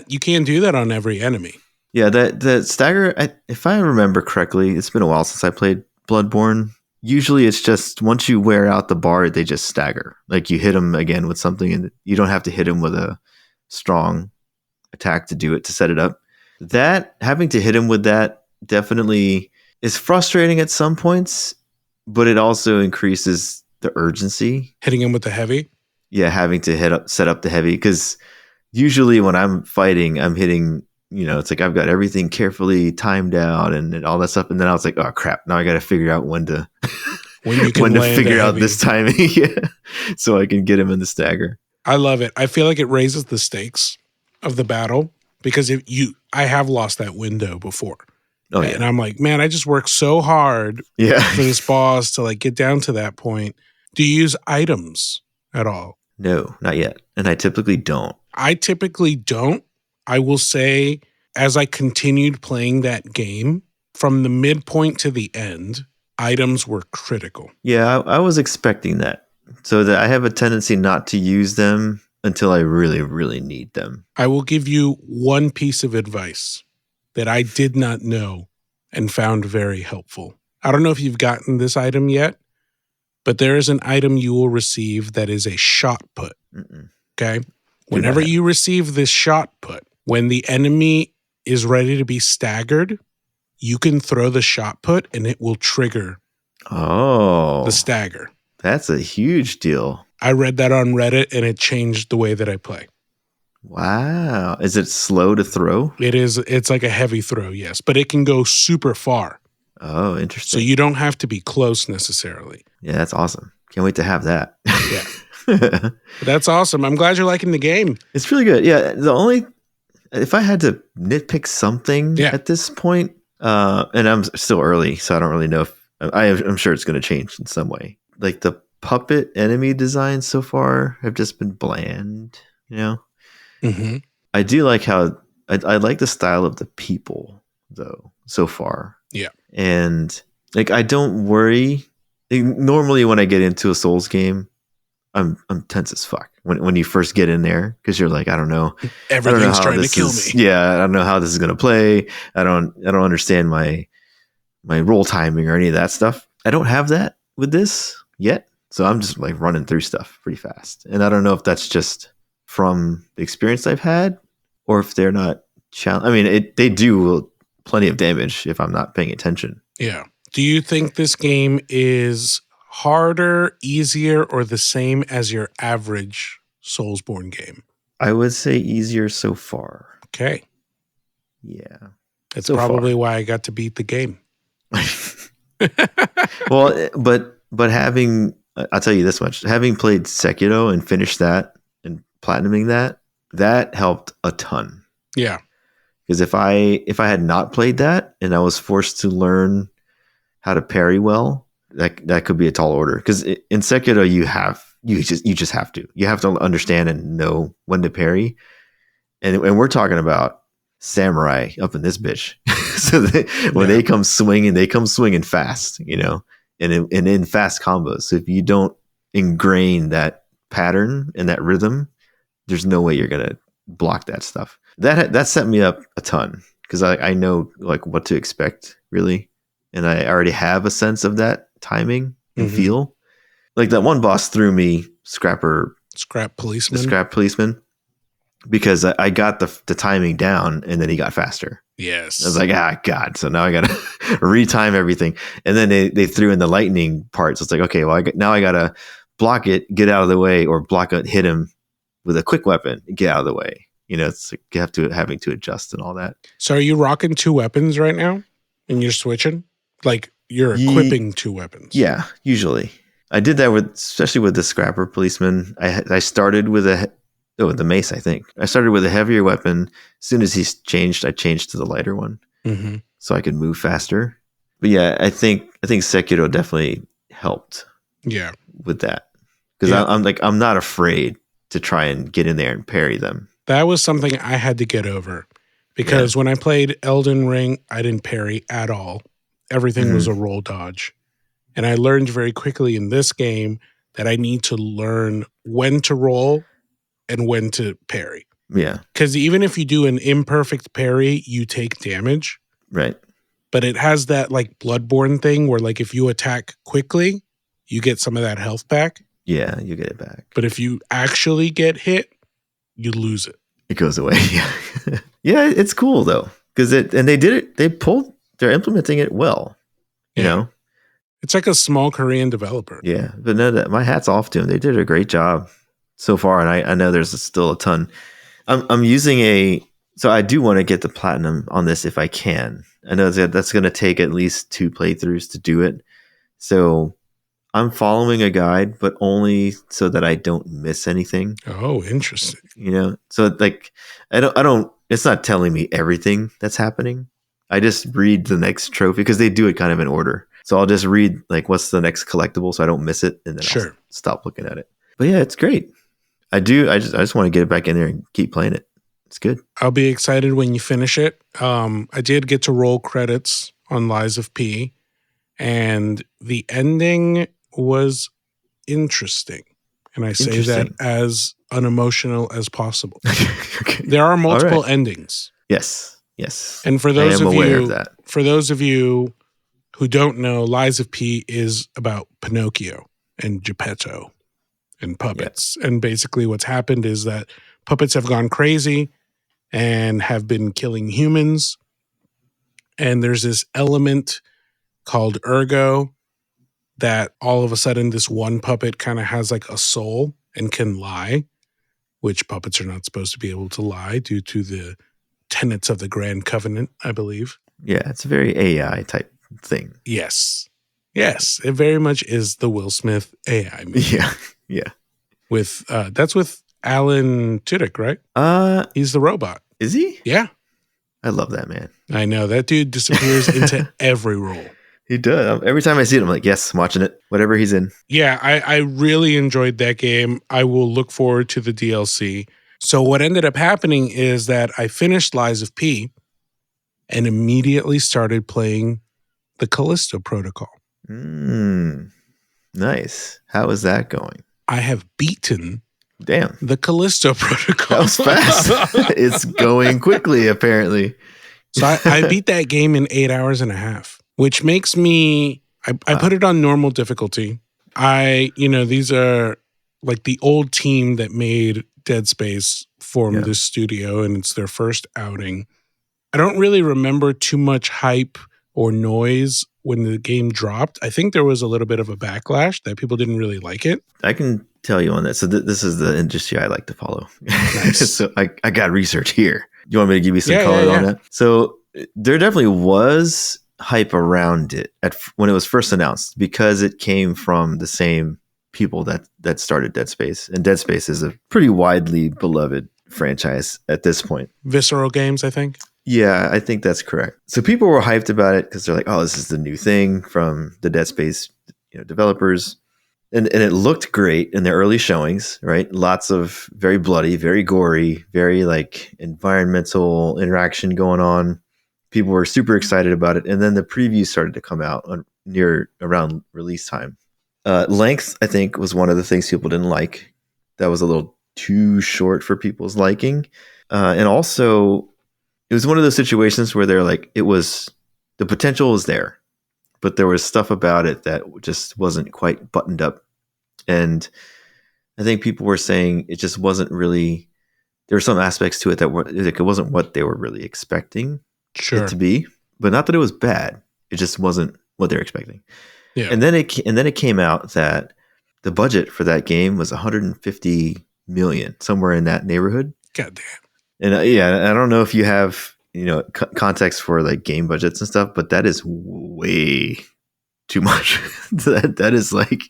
you can't do that on every enemy. Yeah, the stagger, if I remember correctly, it's been a while since I played Bloodborne. Usually it's just once you wear out the bar, they just stagger. Like you hit them again with something, and you don't have to hit them with a strong attack to do it, to set it up. That, having to hit him with that definitely is frustrating at some points, but it also increases the urgency. Hitting him with the heavy? Yeah, having to set up the heavy, because usually when I'm fighting, I'm hitting, it's like I've got everything carefully timed out and all that stuff. And then I was like, oh crap, now I got to figure out when to figure out this timing. Yeah. So I can get him in the stagger. I love it. I feel like it raises the stakes of the battle, because I have lost that window before. Oh, yeah. And I'm like, man, I just worked so hard for this boss to like get down to that point. Do you use items at all? No, not yet. And I typically don't. I will say, as I continued playing that game, from the midpoint to the end, items were critical. Yeah, I was expecting that. So that I have a tendency not to use them until I really, really need them. I will give you one piece of advice that I did not know and found very helpful. I don't know if you've gotten this item yet, but there is an item you will receive that is a shot put. Okay? Whenever you receive this shot put, when the enemy is ready to be staggered, you can throw the shot put and it will trigger the stagger. That's a huge deal. I read that on Reddit and it changed the way that I play. Wow. Is it slow to throw? It is. It's like a heavy throw, yes, but it can go super far. Oh, interesting. So you don't have to be close necessarily. Yeah, that's awesome. Can't wait to have that. Yeah. That's awesome. I'm glad you're liking the game. It's really good. Yeah. If I had to nitpick something at this point, And I'm still early, so I don't really know if I'm sure it's going to change in some way. Like the puppet enemy designs so far have just been bland, you know. Mm-hmm. I do like how I like the style of the people though so far. Yeah, and like I don't worry. Normally, when I get into a Souls game, I'm tense as fuck when you first get in there because you're like, I don't know everything's how trying to this kill is. me. Yeah, I don't know how this is gonna play. I don't understand my roll timing or any of that stuff. I don't have that with this yet, so I'm just like running through stuff pretty fast. And I don't know if that's just from the experience I've had or if they're not challenge. I mean, they do plenty of damage if I'm not paying attention. Yeah. Do you think this game is harder, easier, or the same as your average Soulsborne game? I would say easier so far. Okay. Yeah. That's so probably far. why I got to beat the game. Well, but having, I'll tell you this much, having played Sekiro and finished that and platinuming that helped a ton. Yeah. Because if I had not played that and I was forced to learn how to parry well, that could be a tall order. Because in Sekiro you just have to understand and know when to parry, and we're talking about samurai up in this bitch. So when they come swinging fast, you know, and in fast combos. So if you don't ingrain that pattern and that rhythm, there's no way you're gonna block that stuff. That set me up a ton because I know like what to expect really, and I already have a sense of that timing and feel. Like that one boss threw me scrap policeman because I got the timing down and then he got faster. Yes. I was like, God. So now I got to retime everything. And then they threw in the lightning part. So it's like, okay, well, now I got to block it, get out of the way, or block it, hit him with a quick weapon, get out of the way. You know, it's like you have to having to adjust and all that. So are you rocking 2 weapons right now and you're switching? Like you're equipping 2 weapons? Yeah, usually. I did that especially with the scrapper policeman. I started with the mace, I think. I started with a heavier weapon. As soon as he's changed, I changed to the lighter one. Mm-hmm. So I could move faster. But yeah, I think Sekiro definitely helped. Yeah. With that. Because I'm not afraid to try and get in there and parry them. That was something I had to get over. Because when I played Elden Ring, I didn't parry at all. Everything was a roll dodge. And I learned very quickly in this game that I need to learn when to roll and when to parry. Yeah. Because even if you do an imperfect parry, you take damage. Right. But it has that like Bloodborne thing where like if you attack quickly, you get some of that health back. Yeah, you get it back. But if you actually get hit, you lose it. It goes away. Yeah. Yeah, it's cool though. Because they're implementing it well. You know? It's like a small Korean developer. Yeah. But no, my hat's off to them. They did a great job so far. And I know there's still a ton. I'm using so I do want to get the platinum on this if I can. I know that's going to take at least 2 playthroughs to do it. So I'm following a guide, but only so that I don't miss anything. Oh, interesting. You know, so like I don't. It's not telling me everything that's happening. I just read the next trophy because they do it kind of in order. So I'll just read like what's the next collectible so I don't miss it, and then I'll stop looking at it. But yeah, it's great. I just want to get it back in there and keep playing it. It's good. I'll be excited when you finish it. I did get to roll credits on Lies of P, and the ending was interesting. And I say that as unemotional as possible. Okay. There are multiple endings. Yes. And for those of you who don't know, Lies of P is about Pinocchio and Geppetto and puppets. And basically what's happened is that puppets have gone crazy and have been killing humans. And there's this element called ergo that all of a sudden this one puppet kind of has like a soul and can lie, which puppets are not supposed to be able to lie due to the tenets of the Grand Covenant, I believe. Yeah, it's a very AI type thing. Yes, it very much is the Will Smith AI movie. Yeah. That's with Alan Tudyk, right? He's the robot. Is he? Yeah. I love that man. I know. That dude disappears into every role. He does. Every time I see it, I'm like, yes, I'm watching it. Whatever he's in. Yeah, I really enjoyed that game. I will look forward to the DLC. So what ended up happening is that I finished Lies of P and immediately started playing the Callisto protocol. Nice. How is that going? I have beaten the Callisto protocol. That was fast. It's going quickly, apparently. So I beat that game in 8 hours and a half, which makes me, I put it on normal difficulty. These are like the old team that made Dead Space formed this studio, and it's their first outing. I don't really remember too much hype or noise when the game dropped. I think there was a little bit of a backlash that people didn't really like it. I can tell you on that. So this is the industry I like to follow. Nice. So I got research here. You want me to give you some color on that? So there definitely was hype around it when it was first announced because it came from the same people that started Dead Space. And Dead Space is a pretty widely beloved franchise at this point. Visceral Games, I think. Yeah, I think that's correct. So people were hyped about it because they're like, oh, this is the new thing from the Dead Space developers. And it looked great in the early showings, right? Lots of very bloody, very gory, very like environmental interaction going on. People were super excited about it. And then the previews started to come out around release time. Length, I think, was one of the things people didn't like. That was a little too short for people's liking. And also, it was one of those situations where they're like, the potential was there, but there was stuff about it that just wasn't quite buttoned up. And I think people were saying it just wasn't really, there were some aspects to it that were, like, it wasn't what they were really expecting it to be, but not that it was bad. It just wasn't what they're expecting. Yeah. And then it came out that the budget for that game was $150 million, somewhere in that neighborhood. God damn. And I don't know if you have, context for like game budgets and stuff, but that is way too much. that is like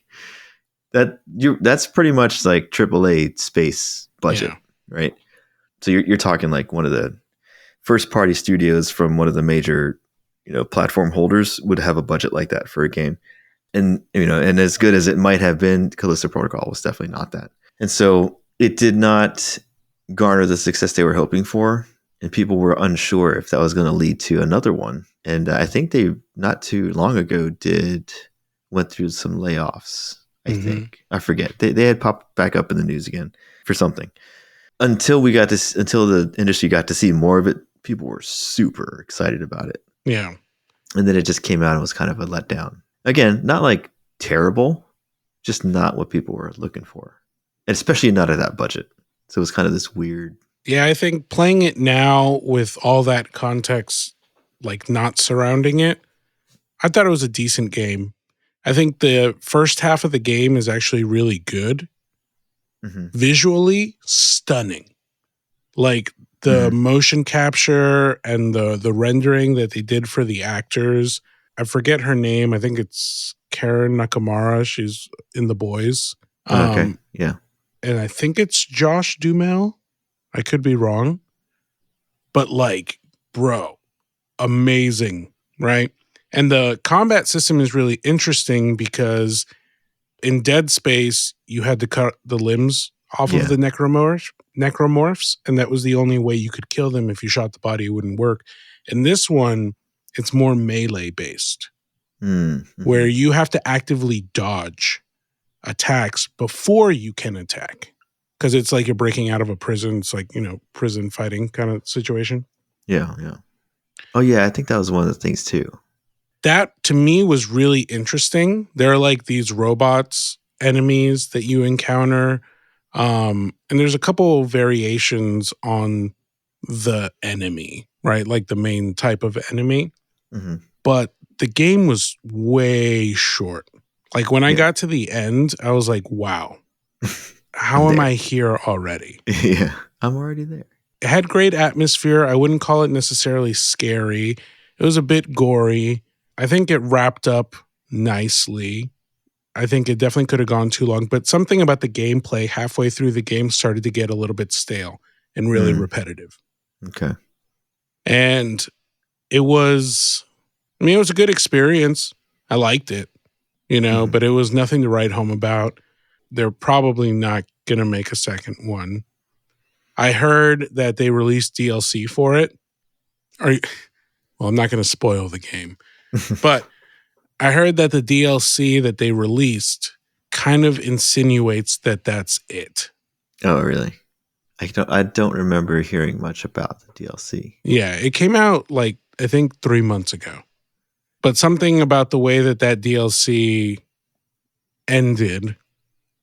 that's pretty much like AAA space budget, right? So you're talking like one of the first party studios from one of the major, platform holders would have a budget like that for a game. And, and as good as it might have been, Callisto Protocol was definitely not that. And so it did not garner the success they were hoping for. And people were unsure if that was going to lead to another one. And I think they, not too long ago, went through some layoffs, I think. I forget. They had popped back up in the news again for something. Until the industry got to see more of it, people were super excited about it. Yeah. And then it just came out and was kind of a letdown. Again, not like terrible, just not what people were looking for. And especially not at that budget. So it was kind of this weird. Yeah, I think playing it now with all that context, like not surrounding it, I thought it was a decent game. I think the first half of the game is actually really good. Visually stunning. Like the motion capture and the rendering that they did for the actors. I forget her name. I think it's Karen Nakamura. She's in The Boys. Okay, yeah. And I think it's Josh Duhamel. I could be wrong. But like, bro, amazing, right? And the combat system is really interesting because in Dead Space, you had to cut the limbs off of the necromorphs, and that was the only way you could kill them. If you shot the body, it wouldn't work. In this one, it's more melee-based, where you have to actively dodge attacks before you can attack. Because it's like you're breaking out of a prison. It's like, prison fighting kind of situation. Yeah, yeah. Oh, yeah, I think that was one of the things, too. That, to me, was really interesting. There are like these robots, enemies that you encounter. And there's a couple of variations on the enemy, right? Like the main type of enemy. But the game was way short. Like when I got to the end, I was like, wow, how am I here already? Yeah, I'm already there. It had great atmosphere. I wouldn't call it necessarily scary. It was a bit gory. I think it wrapped up nicely. I think it definitely could have gone too long, but something about the gameplay halfway through the game started to get a little bit stale and really repetitive. Okay. And it was a good experience. I liked it, but it was nothing to write home about. They're probably not going to make a second one. I heard that they released DLC for it. Well, I'm not going to spoil the game, but I heard that the DLC that they released kind of insinuates that that's it. Oh, really? I don't remember hearing much about the DLC. Yeah, it came out I think 3 months ago. But something about the way that DLC ended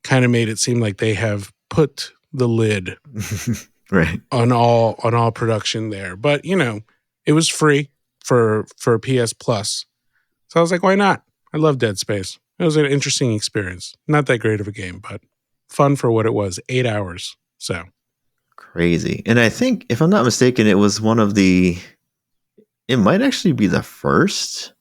kind of made it seem like they have put the lid right on all production there. But it was free for PS Plus, so I was like, why not? I love Dead Space. It was an interesting experience. Not that great of a game, but fun for what it was. 8 hours. So crazy. And I think, if I'm not mistaken, it was it might actually be the first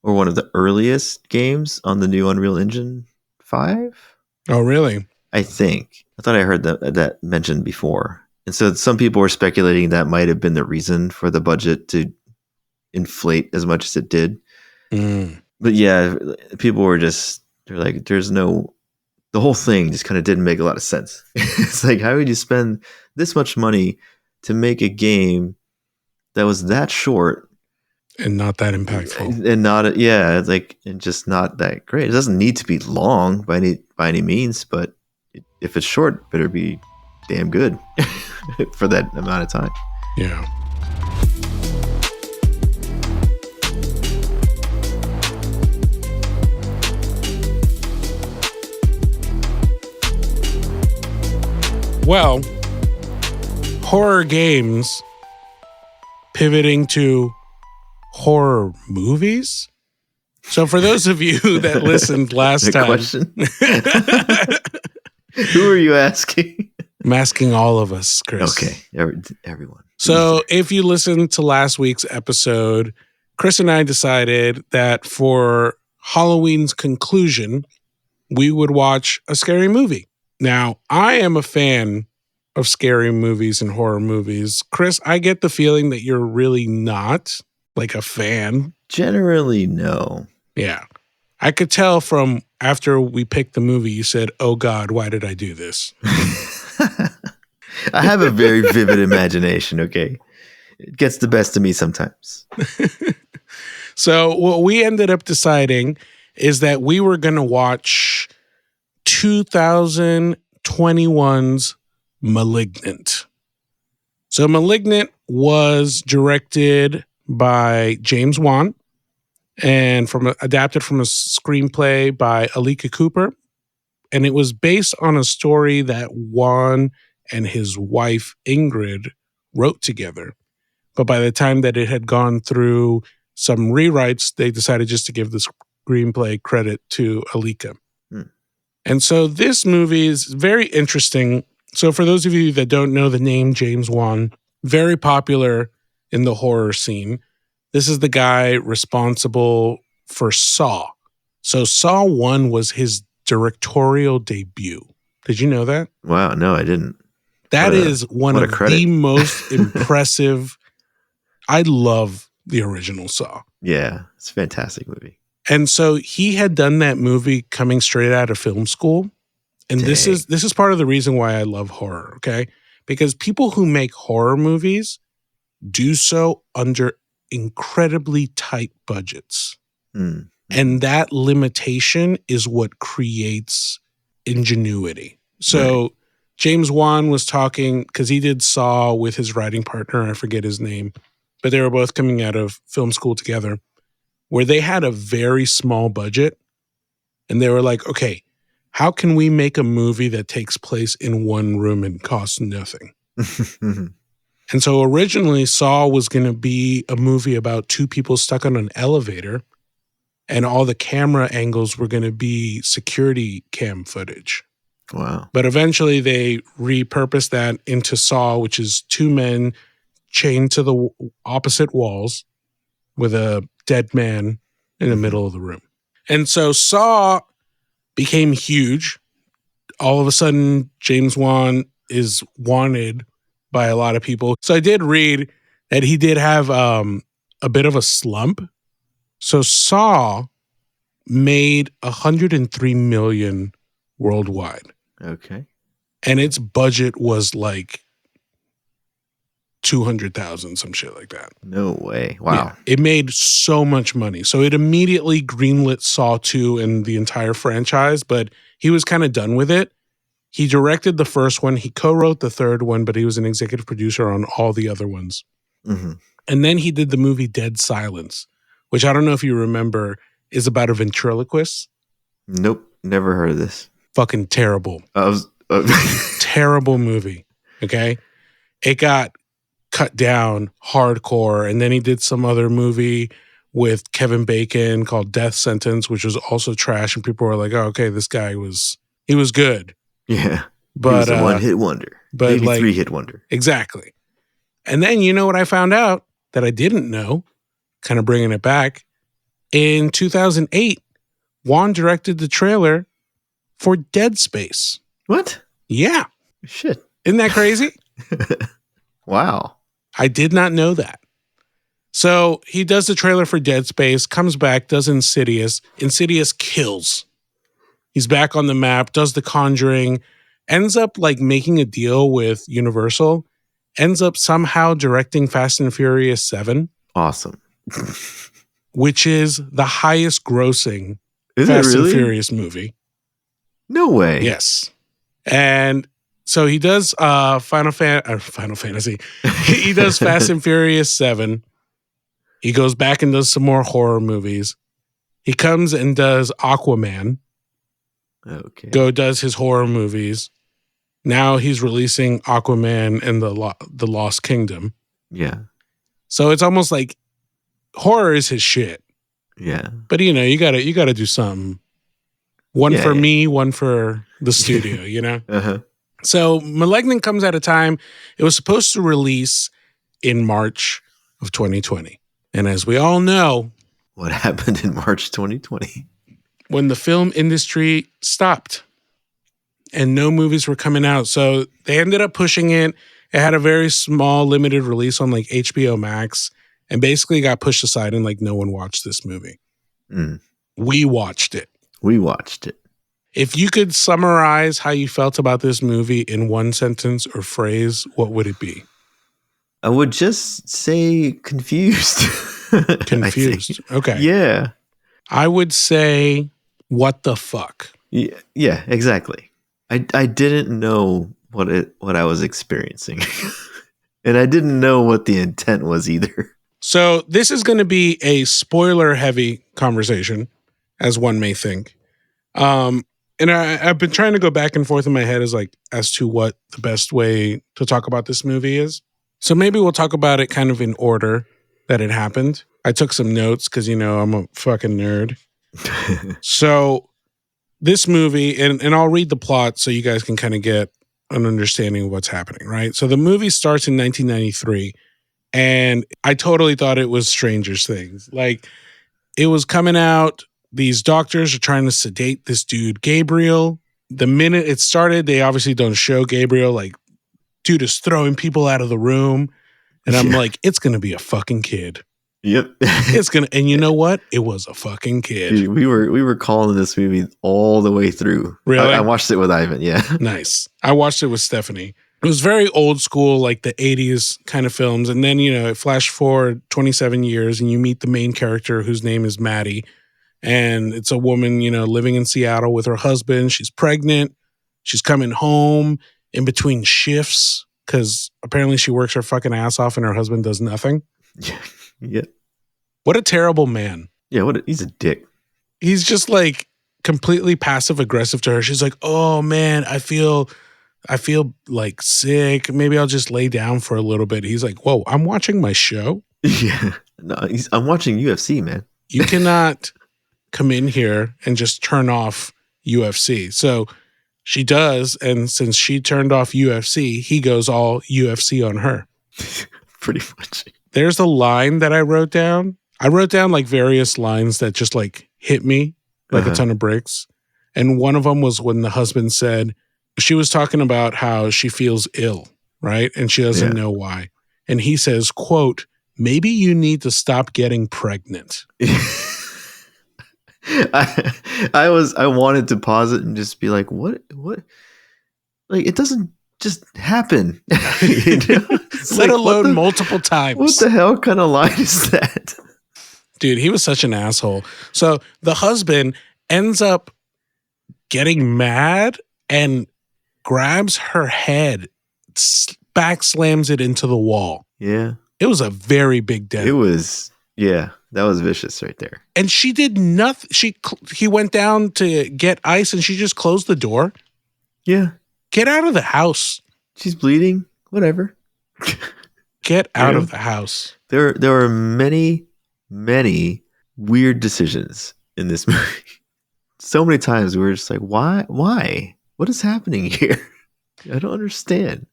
or one of the earliest games on the new Unreal Engine 5. Oh, really? I think. I thought I heard that mentioned before. And so some people were speculating that might have been the reason for the budget to inflate as much as it did. But yeah, people were they're like, the whole thing just kind of didn't make a lot of sense. It's like, how would you spend this much money to make a game that was that short and not that impactful, and just not that great? It doesn't need to be long by any means, but if it's short, it better be damn good for that amount of time. Yeah. Well, horror games pivoting to horror movies. So for those of you that listened last time, question? Who are you asking? I'm asking all of us, Chris. Okay, everyone. So if you listened to last week's episode, Chris and I decided that for Halloween's conclusion, we would watch a scary movie. Now, I am a fan of scary movies and horror movies. Chris, I get the feeling that you're really not a fan. Generally, no. Yeah. I could tell from after we picked the movie, you said, "Oh God, why did I do this?" I have a very vivid imagination, okay? It gets the best of me sometimes. So what we ended up deciding is that we were going to watch 2021's Malignant. So Malignant was directed by James Wan and adapted from a screenplay by Alika Cooper. And it was based on a story that Wan and his wife Ingrid wrote together. But by the time that it had gone through some rewrites, they decided just to give the screenplay credit to Alika. And so this movie is very interesting. So for those of you that don't know the name James Wan, very popular in the horror scene. This is the guy responsible for Saw. So Saw 1 was his directorial debut. Did you know that? Wow, no, I didn't. That is one of the most impressive. I love the original Saw. Yeah, it's a fantastic movie. And so he had done that movie coming straight out of film school. And this is part of the reason why I love horror, okay? Because people who make horror movies do so under incredibly tight budgets. And that limitation is what creates ingenuity. So James Wan was talking, because he did Saw with his writing partner, I forget his name, but they were both coming out of film school together, where they had a very small budget. And they were like, okay, how can we make a movie that takes place in one room and costs nothing? And so originally Saw was going to be a movie about two people stuck on an elevator, and all the camera angles were going to be security cam footage. Wow. But eventually they repurposed that into Saw, which is two men chained to the opposite walls with a dead man in the middle of the room. And so Saw became huge. All of a sudden, James Wan is wanted by a lot of people. So I did read that he did have a bit of a slump. So Saw made 103 million worldwide. Okay. And its budget was like 200,000, some shit like that. No way. Wow. Yeah, it made so much money. So it immediately greenlit Saw 2 and the entire franchise, but he was kind of done with it. He directed the first one. He co-wrote the third one, but he was an executive producer on all the other ones. Mm-hmm. And then he did the movie Dead Silence, which I don't know if you remember, is about a ventriloquist. Nope. Never heard of this. Fucking terrible. Terrible movie. Okay. It got cut down hardcore. And then he did some other movie with Kevin Bacon called Death Sentence, which was also trash. And people were like, oh, okay, this guy he was good. Yeah. But he was a one-hit wonder. But maybe like, 3-hit wonder. Exactly. And then you know what I found out that I didn't know, kind of bringing it back. In 2008, Wan directed the trailer for Dead Space. What? Yeah. Shit. Isn't that crazy? Wow. I did not know that. So he does the trailer for Dead Space, comes back, does Insidious. Insidious kills. He's back on the map, does The Conjuring, ends up like making a deal with Universal, ends up somehow directing Fast and Furious 7. Awesome. Which is the highest grossing Fast and Furious movie. No way. Yes. And so he does Final Fantasy. He does Fast and Furious 7. He goes back and does some more horror movies. He comes and does Aquaman. Okay. Does his horror movies. Now he's releasing Aquaman and the Lost Kingdom. Yeah. So it's almost like horror is his shit. Yeah. But you gotta do something. One for me, one for the studio, you know? Uh-huh. So Malignant comes at a time. It was supposed to release in March of 2020. And as we all know, what happened in March 2020? When the film industry stopped and no movies were coming out. So they ended up pushing it. It had a very small, limited release on like HBO Max and basically got pushed aside and like no one watched this movie. Mm. We watched it. If you could summarize how you felt about this movie in one sentence or phrase, what would it be? I would just say confused. Confused. Okay. Yeah. I would say, what the fuck? Yeah, exactly. I didn't know what I was experiencing. And I didn't know what the intent was either. So this is going to be a spoiler-heavy conversation, as one may think. And I've been trying to go back and forth in my head as to what the best way to talk about this movie is. So maybe we'll talk about it kind of in order that it happened. I took some notes because, I'm a fucking nerd. So this movie, and I'll read the plot so you guys can kind of get an understanding of what's happening, right? So the movie starts in 1993, and I totally thought it was Stranger Things. Like, it was coming out. These doctors are trying to sedate this dude, Gabriel. The minute it started, they obviously don't show Gabriel. Like, dude is throwing people out of the room. And I'm like, it's going to be a fucking kid. Yep. And you know what? It was a fucking kid. Dude, we were calling this movie all the way through. Really? I watched it with Ivan, yeah. Nice. I watched it with Stephanie. It was very old school, like the 80s kind of films. And then, it flashed forward 27 years and you meet the main character whose name is Maddie. And it's a woman, living in Seattle with her husband. She's pregnant. She's coming home in between shifts because apparently she works her fucking ass off and her husband does nothing. Yeah. What a terrible man. Yeah, he's a dick. He's just like completely passive aggressive to her. She's like, oh man, I feel like sick. Maybe I'll just lay down for a little bit. He's like, whoa, I'm watching my show. Yeah. No, I'm watching UFC, man. You cannot come in here and just turn off UFC. So she does. And since she turned off UFC, he goes all UFC on her. Pretty much. There's a line that I wrote down. I wrote down like various lines that just like hit me like a ton of bricks. And one of them was when the husband said, she was talking about how she feels ill, right? And she doesn't know why. and he says, quote, "Maybe you need to stop getting pregnant." I wanted to pause it and just be like, what? Like, it doesn't just happen. Let alone multiple times. What the hell kind of line is that? Dude, he was such an asshole. So the husband ends up getting mad and grabs her head, back slams it into the wall. Yeah. It was a very big dent. It was, yeah, that was vicious right there. And she did nothing. He went down to get ice and she just closed the door. Yeah. Get out of the house. She's bleeding. Whatever. Get out of the house. There are many weird decisions in this movie. So many times we were just like, why? What is happening here? I don't understand.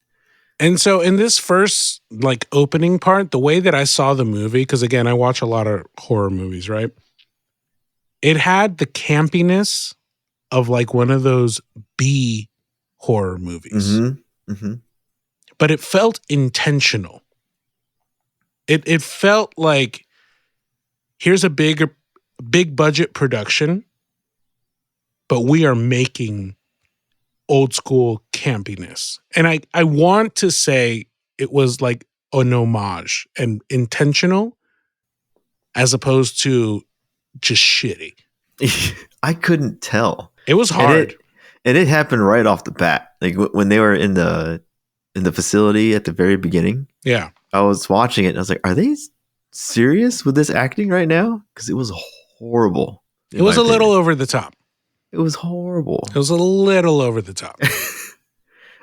And so in this first like opening part, the way that I saw the movie, because again, I watch a lot of horror movies, right? It had the campiness of like one of those B horror movies. Mm-hmm. Mm-hmm. But it felt intentional. It felt like here's a big budget production, but we are making old school campiness. And I want to say it was like an homage and intentional as opposed to just shitty. I couldn't tell. It was hard. And it happened right off the bat. Like when they were in the facility at the very beginning. Yeah. I was watching it and I was like, are they serious with this acting right now? Because it was horrible. It was a little over the top. It was horrible. It was a little over the top.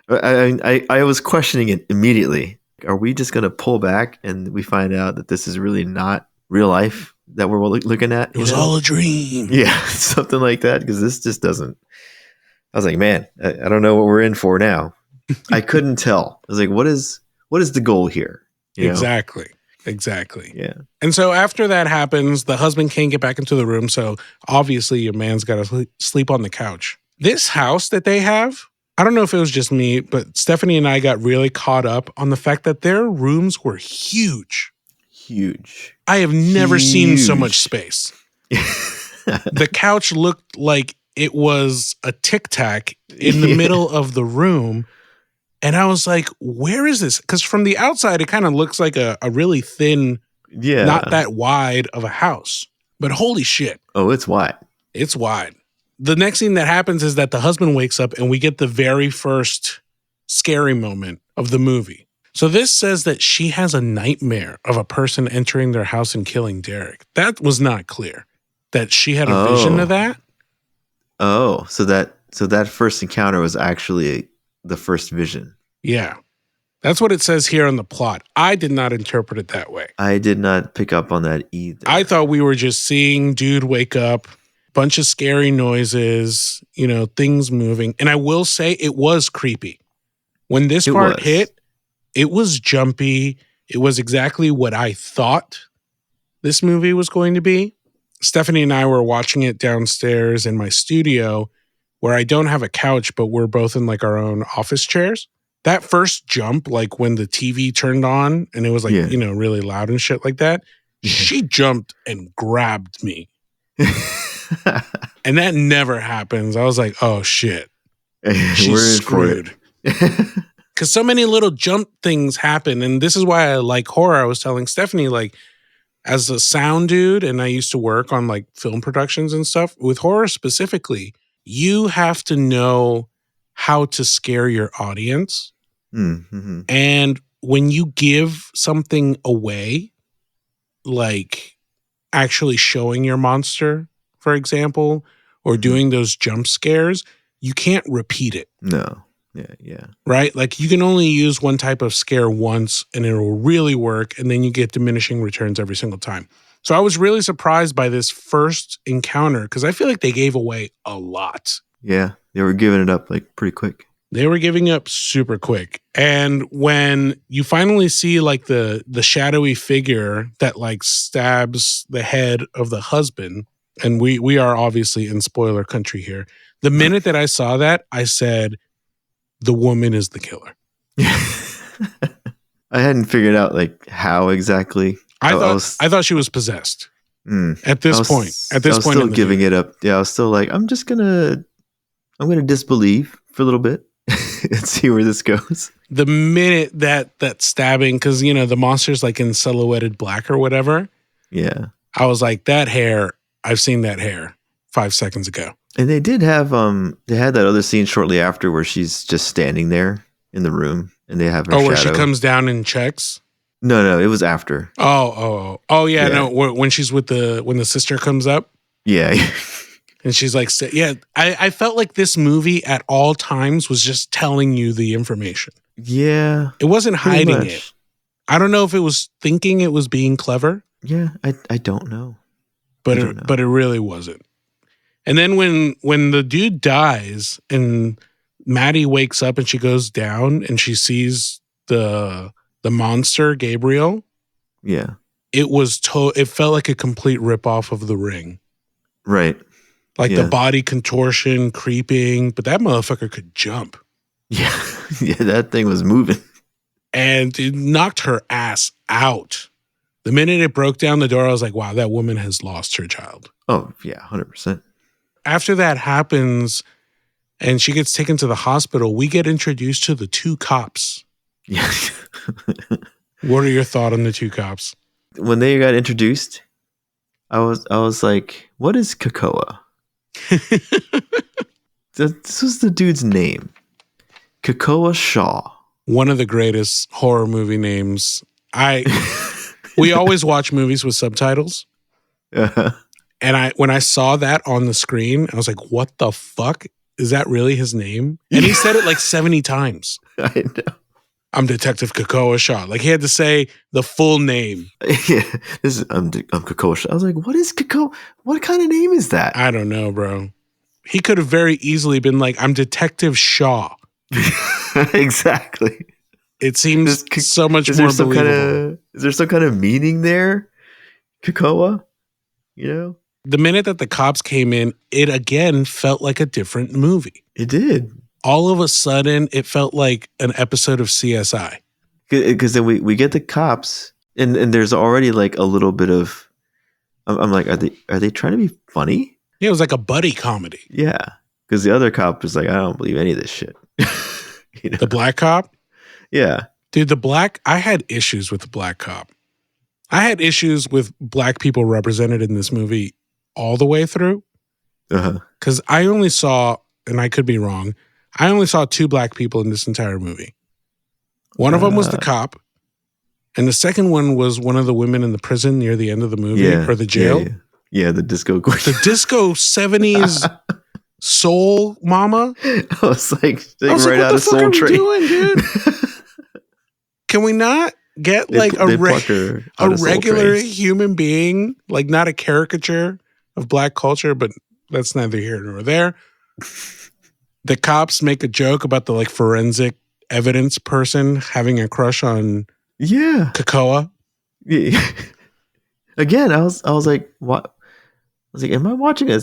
I was questioning it immediately. Are we just going to pull back and we find out that this is really not real life that we're looking at? It was all a dream. Yeah, something like that. Because this just doesn't. I was like, man, I don't know what we're in for now. I couldn't tell. I was like, what is the goal here? You know? Exactly. Yeah. And so after that happens, the husband can't get back into the room. So obviously your man's got to sleep on the couch. This house that they have, I don't know if it was just me, but Stephanie and I got really caught up on the fact that their rooms were huge. Huge. I have never seen so much space. The couch looked like it was a Tic Tac in the middle of the room. And I was like, where is this? Because from the outside, it kind of looks like a really thin, not that wide of a house. But holy shit. Oh, it's wide. It's wide. The next thing that happens is that the husband wakes up and we get the very first scary moment of the movie. So this says that she has a nightmare of a person entering their house and killing Derek. That was not clear. That she had a vision of that. Oh, so that first encounter was actually the first vision. Yeah. That's what it says here on the plot. I did not interpret it that way. I did not pick up on that either. I thought we were just seeing dude wake up, bunch of scary noises, things moving. And I will say it was creepy. When this part hit, it was jumpy. It was exactly what I thought this movie was going to be. Stephanie and I were watching it downstairs in my studio where I don't have a couch, but we're both in like our own office chairs. That first jump, like when the TV turned on and it was like, really loud and shit like that, she jumped and grabbed me. And that never happens. I was like, oh shit. She's screwed. Because so many little jump things happen. And this is why I like horror. I was telling Stephanie, like, as a sound dude, and I used to work on like film productions and stuff, with horror specifically, you have to know how to scare your audience. Mm-hmm. And when you give something away, like actually showing your monster, for example, or doing those jump scares, you can't repeat it. No. Yeah. Right? Like you can only use one type of scare once and it will really work. And then you get diminishing returns every single time. So I was really surprised by this first encounter because I feel like they gave away a lot. Yeah. They were giving it up like pretty quick. They were giving up super quick. And when you finally see like the shadowy figure that like stabs the head of the husband, and we are obviously in spoiler country here. The minute that I saw that, I said, the woman is the killer. I hadn't figured out like how exactly. I thought she was possessed. At this point, I was still giving it up. Yeah, I was still like, I'm gonna disbelieve for a little bit and see where this goes. The minute that stabbing, because the monster's like in silhouetted black or whatever. Yeah, I was like, that hair. I've seen that hair 5 seconds ago. And they did have they had that other scene shortly after where she's just standing there in the room and they have her shadow. Where she comes down and checks. No, it was after. Oh, yeah. No, when she's when the sister comes up. Yeah. And she's like, yeah, I felt like this movie at all times was just telling you the information. Yeah. It wasn't hiding it. I don't know if it was thinking it was being clever. Yeah, I don't know. But it really wasn't. And then when the dude dies and Maddie wakes up and she goes down and she sees the monster, Gabriel. Yeah. It felt like a complete ripoff of The Ring. Right. Like the body contortion, creeping, but that motherfucker could jump. Yeah. Yeah, that thing was moving. And it knocked her ass out. The minute it broke down the door, I was like, wow, that woman has lost her child. Oh, yeah, 100%. After that happens and she gets taken to the hospital, we get introduced to the two cops. Yeah. What are your thoughts on the two cops? When they got introduced, I was like, what is Kakoa? This was the dude's name. Kakoa Shaw. One of the greatest horror movie names. We always watch movies with subtitles. Uh-huh. And when I saw that on the screen, I was like, what the fuck? Is that really his name? And he said it like 70 times. I know. I'm Detective Kakoa Shaw. Like he had to say the full name. Yeah, I'm Kakoa Shaw. I was like, what is Kakoa? What kind of name is that? I don't know, bro. He could have very easily been like, I'm Detective Shaw. Exactly. It seems so much more believable. Is there some kind of meaning there? Kakoa? The minute that the cops came in, it again felt like a different movie. It did. All of a sudden, it felt like an episode of CSI. Because then we get the cops, and there's already like a little bit of, I'm like, are they trying to be funny? Yeah, it was like a buddy comedy. Yeah, because the other cop was like, I don't believe any of this shit. The black cop? Yeah. Dude, I had issues with the black cop. I had issues with black people represented in this movie all the way through. Because I only saw, and I could be wrong, I only saw two black people in this entire movie. One of them was the cop, and the second one was one of the women in the prison near the end of the movie, or the jail. Yeah, the disco queen. The disco 70s soul mama. I was like right out of Soul Train. What the fuck are we doing, dude? Can we not get like a regular human being, like not a caricature of black culture, but that's neither here nor there. The cops make a joke about the like forensic evidence person having a crush on Kakoa. Yeah. Again, I was like, what? I was like, am I watching a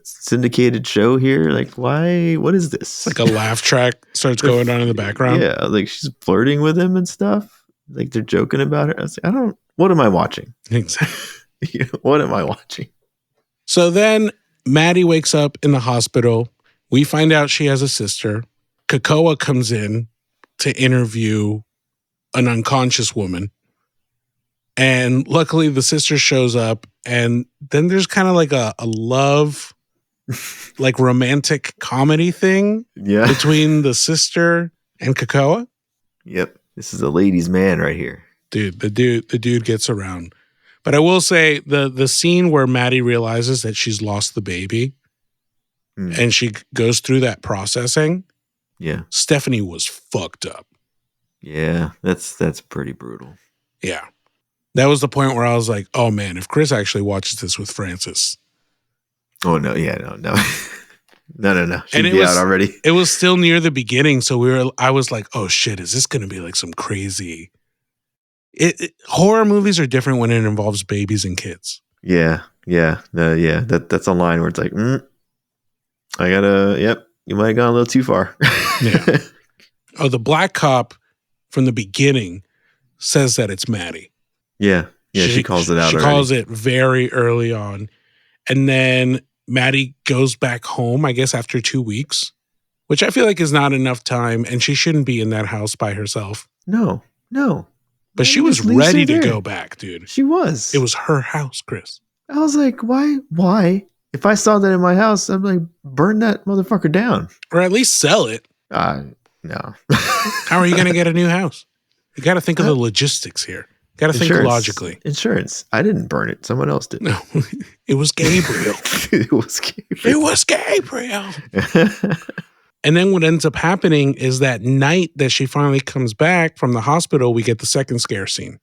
syndicated show here? Like, why? What is this? Like a laugh track starts going on in the background. Yeah, like she's flirting with him and stuff. Like they're joking about her. I was like, what am I watching? Exactly. What am I watching? So then Maddie wakes up in the hospital. We find out she has a sister. Kakoa comes in to interview an unconscious woman. And luckily the sister shows up. And then there's kind of like a love, like romantic comedy thing between the sister and Kakoa. Yep. This is a ladies' man right here. Dude, the dude gets around. But I will say the scene where Maddie realizes that she's lost the baby and she goes through that processing. Yeah. Stephanie was fucked up. Yeah, that's pretty brutal. Yeah. That was the point where I was like, oh man, if Chris actually watches this with Francis. Oh no, yeah, no. No. She'd be out already. It was still near the beginning, so I was like, oh shit, is this gonna be like some crazy horror movies are different when it involves babies and kids. Yeah. That's a line where it's like, you might have gone a little too far. Yeah. Oh, the black cop from the beginning says that it's Maddie. Yeah. Yeah, she calls it out She already. calls it very early on. And then Maddie goes back home, I guess, after 2 weeks, which I feel like is not enough time, and she shouldn't be in that house by herself. No. But she was ready to go back, dude. She was. It was her house, Chris. I was like, why? If I saw that in my house, I'm like, burn that motherfucker down. Or at least sell it. No. How are you going to get a new house? You got to think of the logistics here. Got to think logically. Insurance. I didn't burn it. Someone else did. No, it was Gabriel. It was Gabriel. And then what ends up happening is that night that she finally comes back from the hospital, we get the second scare scene,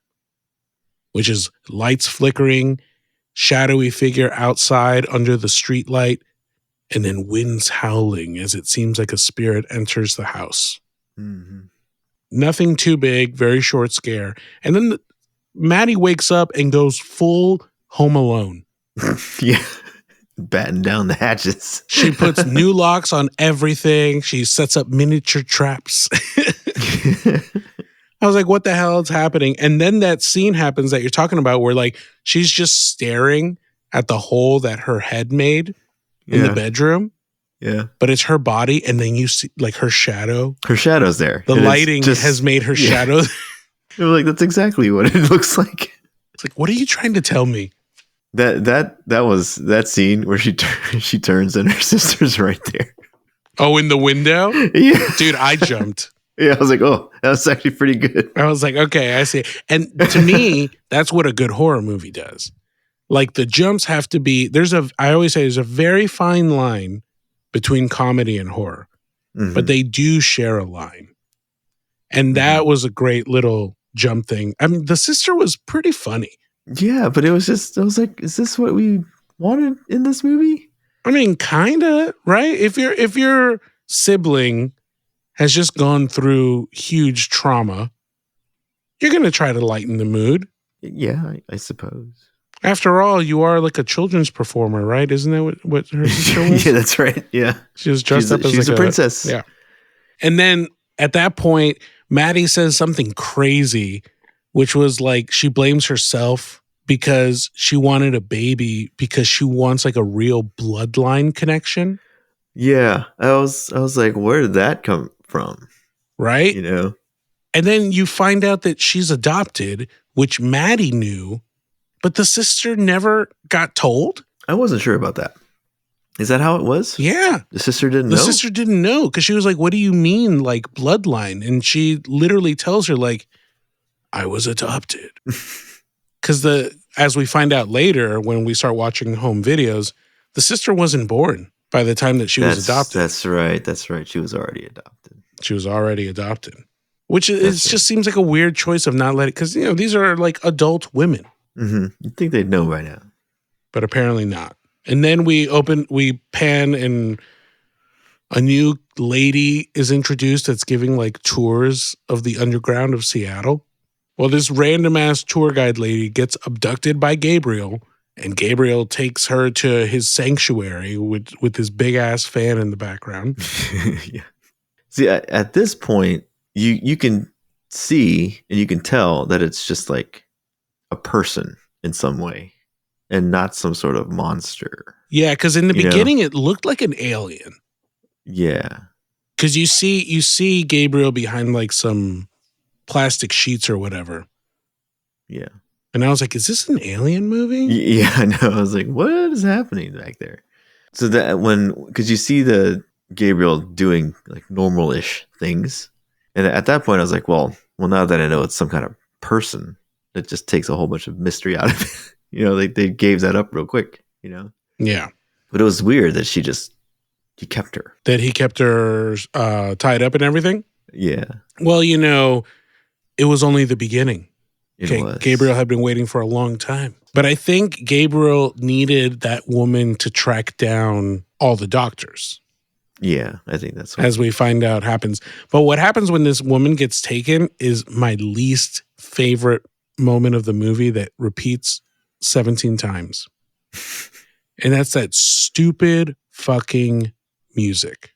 which is lights flickering, shadowy figure outside under the streetlight, and then winds howling as it seems like a spirit enters the house. Mm-hmm. Nothing too big, very short scare. And then Maddie wakes up and goes full Home Alone. Yeah. Batten down the hatches. She puts new locks on everything. She sets up miniature traps. I was like, what the hell is happening? And then that scene happens that you're talking about where like she's just staring at the hole that her head made in the bedroom. Yeah. But it's her body, and then you see like her shadow. Her shadow's there. The lighting has made her shadow. You're like, that's exactly what it looks like. It's like, what are you trying to tell me? That was that scene where she turns and her sister's right there. Oh, in the window? Yeah. Dude, I jumped. Yeah, I was like, oh, that was actually pretty good. I was like, okay, I see. And to me, that's what a good horror movie does. Like the jumps have to be, I always say there's a very fine line between comedy and horror, but they do share a line. And that was a great little jump thing. I mean, the sister was pretty funny. Yeah, but I was like, is this what we wanted in this movie? I mean, kind of, right? If your sibling has just gone through huge trauma, you're going to try to lighten the mood. Yeah, I suppose. After all, you are like a children's performer, right? Isn't that what her sister was? Yeah, that's right. Yeah. She was dressed up as she's like a princess. Yeah. And then at that point, Maddie says something crazy, which was like she blames herself because she wanted a baby because she wants like a real bloodline connection. Yeah. I was like, where did that come from? Right? You know? And then you find out that she's adopted, which Maddie knew, but the sister never got told. I wasn't sure about that. Is that how it was? Yeah. The sister didn't know? The sister didn't know because she was like, what do you mean, like bloodline? And she literally tells her, like, I was adopted. Because as we find out later, when we start watching home videos, the sister wasn't born by the time that she was adopted. That's right. She was already adopted. Which just seems like a weird choice of not letting, because, these are like adult women. Mm-hmm. You'd think they'd know by now. But apparently not. And then we pan, and a new lady is introduced that's giving like tours of the underground of Seattle. Well, this random ass tour guide lady gets abducted by Gabriel, and Gabriel takes her to his sanctuary with his big ass fan in the background. Yeah. See, at this point, you can see and you can tell that it's just like a person in some way and not some sort of monster. Yeah, because in the beginning it looked like an alien. Yeah. Because you see Gabriel behind like some plastic sheets or whatever. Yeah. And I was like, is this an alien movie? Yeah, I know. I was like, what is happening back there? So that because you see the Gabriel doing like normal-ish things. And at that point I was like, well, now that I know it's some kind of person, it just takes a whole bunch of mystery out of it. They gave that up real quick, Yeah. But it was weird that he kept her. That he kept her tied up and everything? Yeah. Well, it was only the beginning. It was. Gabriel had been waiting for a long time. But I think Gabriel needed that woman to track down all the doctors. Yeah, I think that's what as we find out happens. But what happens when this woman gets taken is my least favorite moment of the movie that repeats 17 times. And that's that stupid fucking music.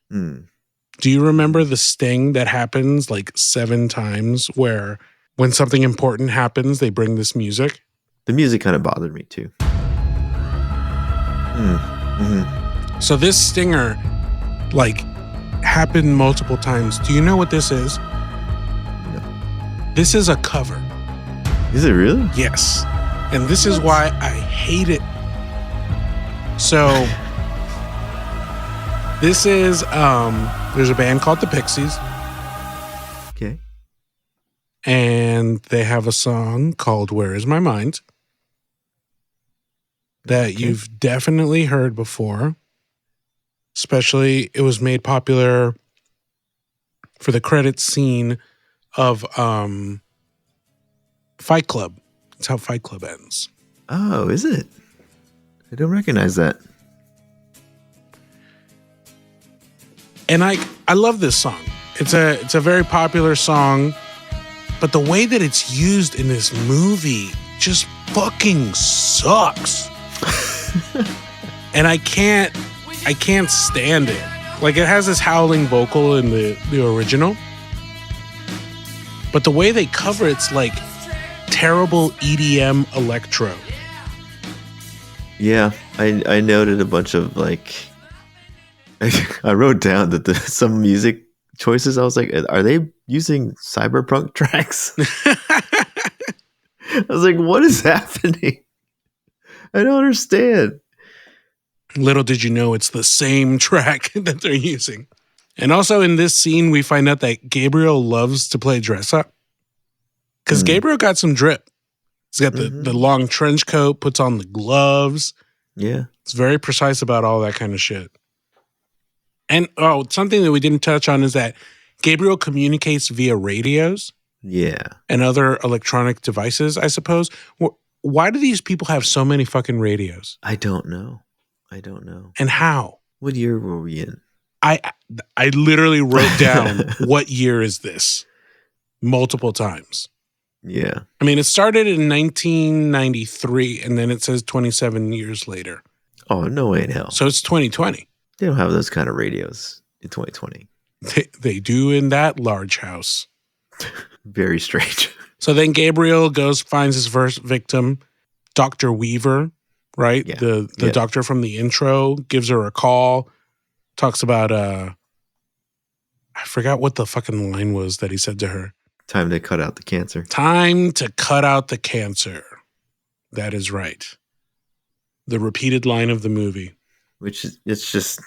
Do you remember the sting that happens like 7 times where when something important happens, they bring this music? The music kind of bothered me too. So this stinger like happened multiple times. Do you know what this is? No. This is a cover. Is it really? Yes. And this is why I hate it. So this is there's a band called the Pixies. Okay. And they have a song called Where Is My Mind that you've definitely heard before. Especially it was made popular for the credit scene of Fight Club. That's how Fight Club ends. Oh, is it? I don't recognize that. And I love this song. It's a very popular song, but the way that it's used in this movie just fucking sucks. And I can't stand it. Like, it has this howling vocal in the original, but the way they cover it's like terrible EDM electro. Yeah, I noted a bunch of like I wrote down that some music choices, I was like, are they using cyberpunk tracks? I was like, what is happening? I don't understand. Little did you know it's the same track that they're using. And also in this scene, we find out that Gabriel loves to play dress up. Because Gabriel got some drip. He's got the long trench coat, puts on the gloves. Yeah. It's very precise about all that kind of shit. And something that we didn't touch on is that Gabriel communicates via radios. Yeah. And other electronic devices, I suppose. Why do these people have so many fucking radios? I don't know. And how? What year were we in? I literally wrote down what year is this multiple times. Yeah. I mean, it started in 1993 and then it says 27 years later. Oh, no way in hell. So it's 2020. They don't have those kind of radios in 2020. They do in that large house. Very strange. So then Gabriel finds his first victim, Dr. Weaver, right? Yeah. The doctor from the intro, gives her a call, talks about, I forgot what the fucking line was that he said to her. Time to cut out the cancer. Time to cut out the cancer. That is right. The repeated line of the movie. Which is, it's just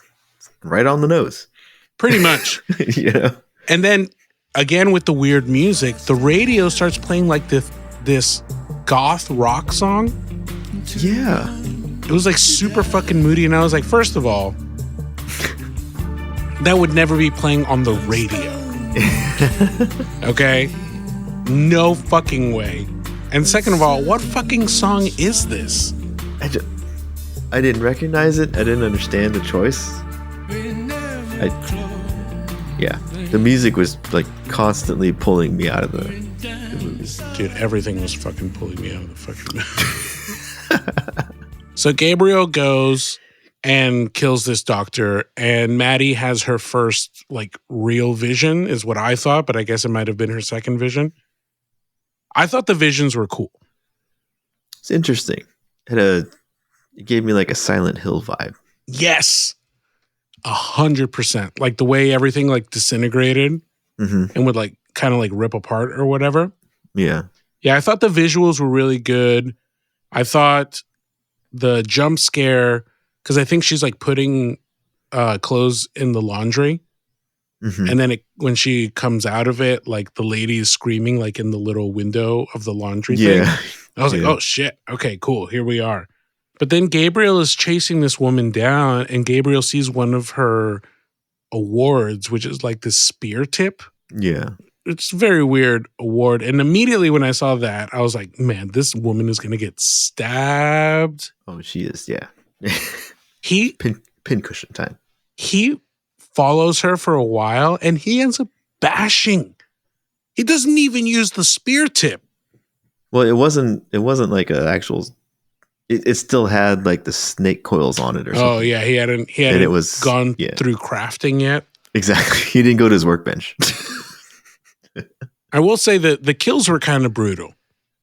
right on the nose. Pretty much. Yeah. And then, again, with the weird music, the radio starts playing like this goth rock song. Yeah. It was like super fucking moody. And I was like, first of all, that would never be playing on the radio. Okay? No fucking way. And second of all, what fucking song is this? I didn't recognize it. I didn't understand the choice. Yeah. The music was like constantly pulling me out of the movie. Dude, everything was fucking pulling me out of the fucking movie. So Gabriel goes and kills this doctor, and Maddie has her first like real vision, is what I thought, but I guess it might have been her second vision. I thought the visions were cool. It's interesting. It gave me like a Silent Hill vibe. Yes. 100%. Like the way everything like disintegrated and would like kind of like rip apart or whatever. Yeah. Yeah, I thought the visuals were really good. I thought the jump scare, because I think she's like putting clothes in the laundry. And then when she comes out of it, like the lady is screaming like in the little window of the laundry thing. I was like, oh shit. Okay, cool. Here we are. But then Gabriel is chasing this woman down, and Gabriel sees one of her awards, which is like this spear tip. Yeah. It's a very weird award. And immediately when I saw that, I was like, man, this woman is going to get stabbed. Oh, she is. Yeah. Pincushion time. He follows her for a while, and he ends up bashing. He doesn't even use the spear tip. Well, it wasn't like an actual. It still had like the snake coils on it or something. Oh yeah, he hadn't gone through crafting yet. Exactly. He didn't go to his workbench. I will say that the kills were kind of brutal.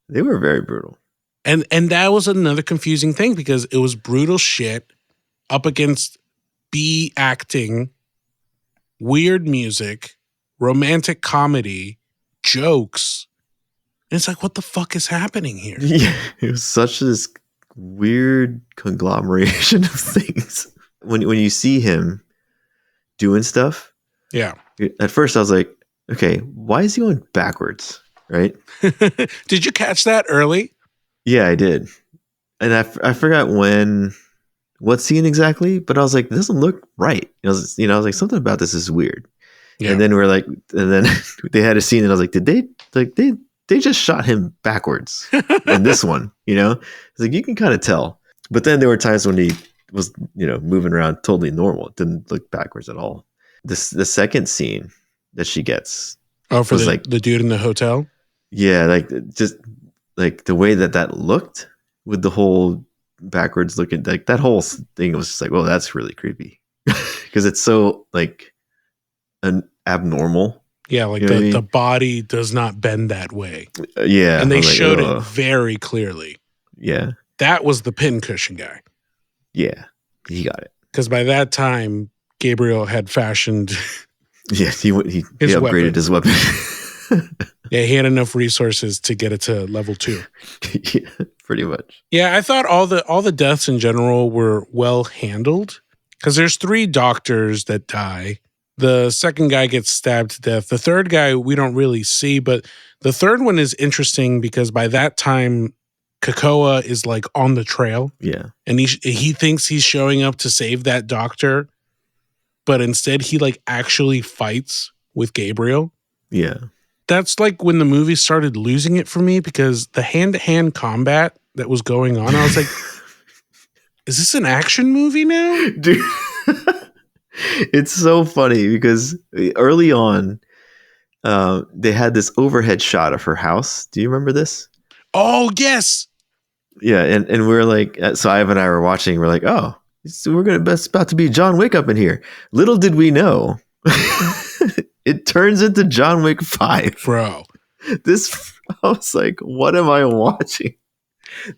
They were very brutal. And that was another confusing thing because it was brutal shit up against B acting, weird music, romantic comedy, jokes. And it's like, what the fuck is happening here? Yeah, it was such this weird conglomeration of things. When you see him doing stuff, yeah. At first I was like, okay, why is he going backwards? Right? Did you catch that early? Yeah, I did. And I forgot what scene exactly, but I was like, this doesn't look right. I was like, something about this is weird. Yeah. And then then they had a scene, and I was like, did they just shot him backwards in this one? It's like, you can kind of tell. But then there were times when he was, moving around totally normal. It didn't look backwards at all. The second scene that she gets. Oh, for the dude in the hotel? Yeah, just the way that looked with the whole backwards looking, that whole thing was just like, well, that's really creepy. Because it's so an abnormal. Yeah, the body does not bend that way. Yeah. And they showed it very clearly. Yeah. That was the pincushion guy. Yeah, he got it. Because by that time, Gabriel had fashioned. Yes, he upgraded his weapon. Yeah, he had enough resources to get it to level 2. Yeah, pretty much. Yeah, I thought all the deaths in general were well handled. Because there's 3 doctors that die. The second guy gets stabbed to death. The third guy we don't really see, but the third one is interesting because by that time, Krakoa is on the trail. Yeah. And he thinks he's showing up to save that doctor, but instead he actually fights with Gabriel. Yeah. That's when the movie started losing it for me because the hand-to-hand combat that was going on, I was like, is this an action movie now? Dude. It's so funny because early on, they had this overhead shot of her house. Do you remember this? Oh, yes. Yeah, and we're like, so Ivan and I were watching. We're like, oh, so it's about to be John Wick up in here. Little did we know, it turns into John Wick 5, bro. I was like, what am I watching?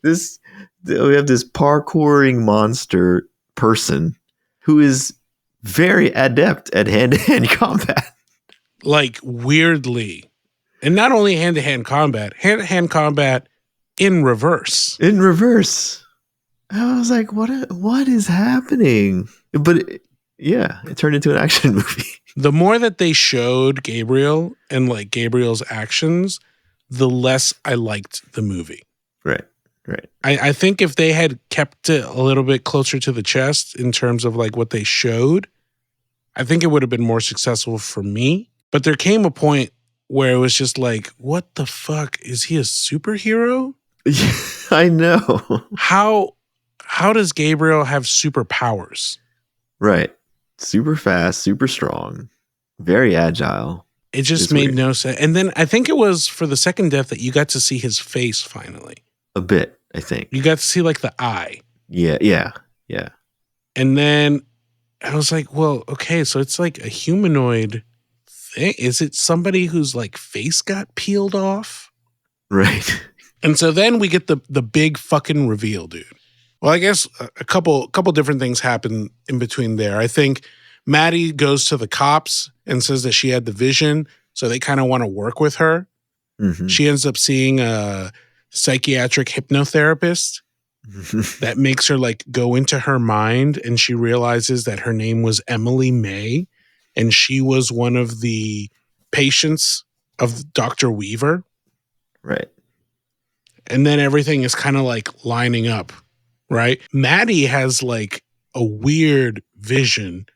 We have this parkouring monster person who is very adept at hand-to-hand combat. Weirdly. And not only hand-to-hand combat in reverse. In reverse. I was like, what is happening? But it turned into an action movie. The more that they showed Gabriel and Gabriel's actions, the less I liked the movie. Right. I think if they had kept it a little bit closer to the chest in terms of what they showed, I think it would have been more successful for me. But there came a point where it was just what the fuck? Is he a superhero? I know. How does Gabriel have superpowers? Right. Super fast, super strong, very agile. It just made no sense. And then I think it was for the second death that you got to see his face finally. A bit, I think. You got to see the eye. Yeah. And then I was like, well, okay, so it's a humanoid thing. Is it somebody whose face got peeled off? Right. And so then we get the big fucking reveal, dude. Well, I guess a couple different things happen in between there. I think Maddie goes to the cops and says that she had the vision, so they kind of want to work with her. Mm-hmm. She ends up seeing a psychiatric hypnotherapist that makes her go into her mind, and she realizes that her name was Emily May, and she was one of the patients of Dr. Weaver. Right. And then everything is kind of lining up, right? Maddie has a weird vision,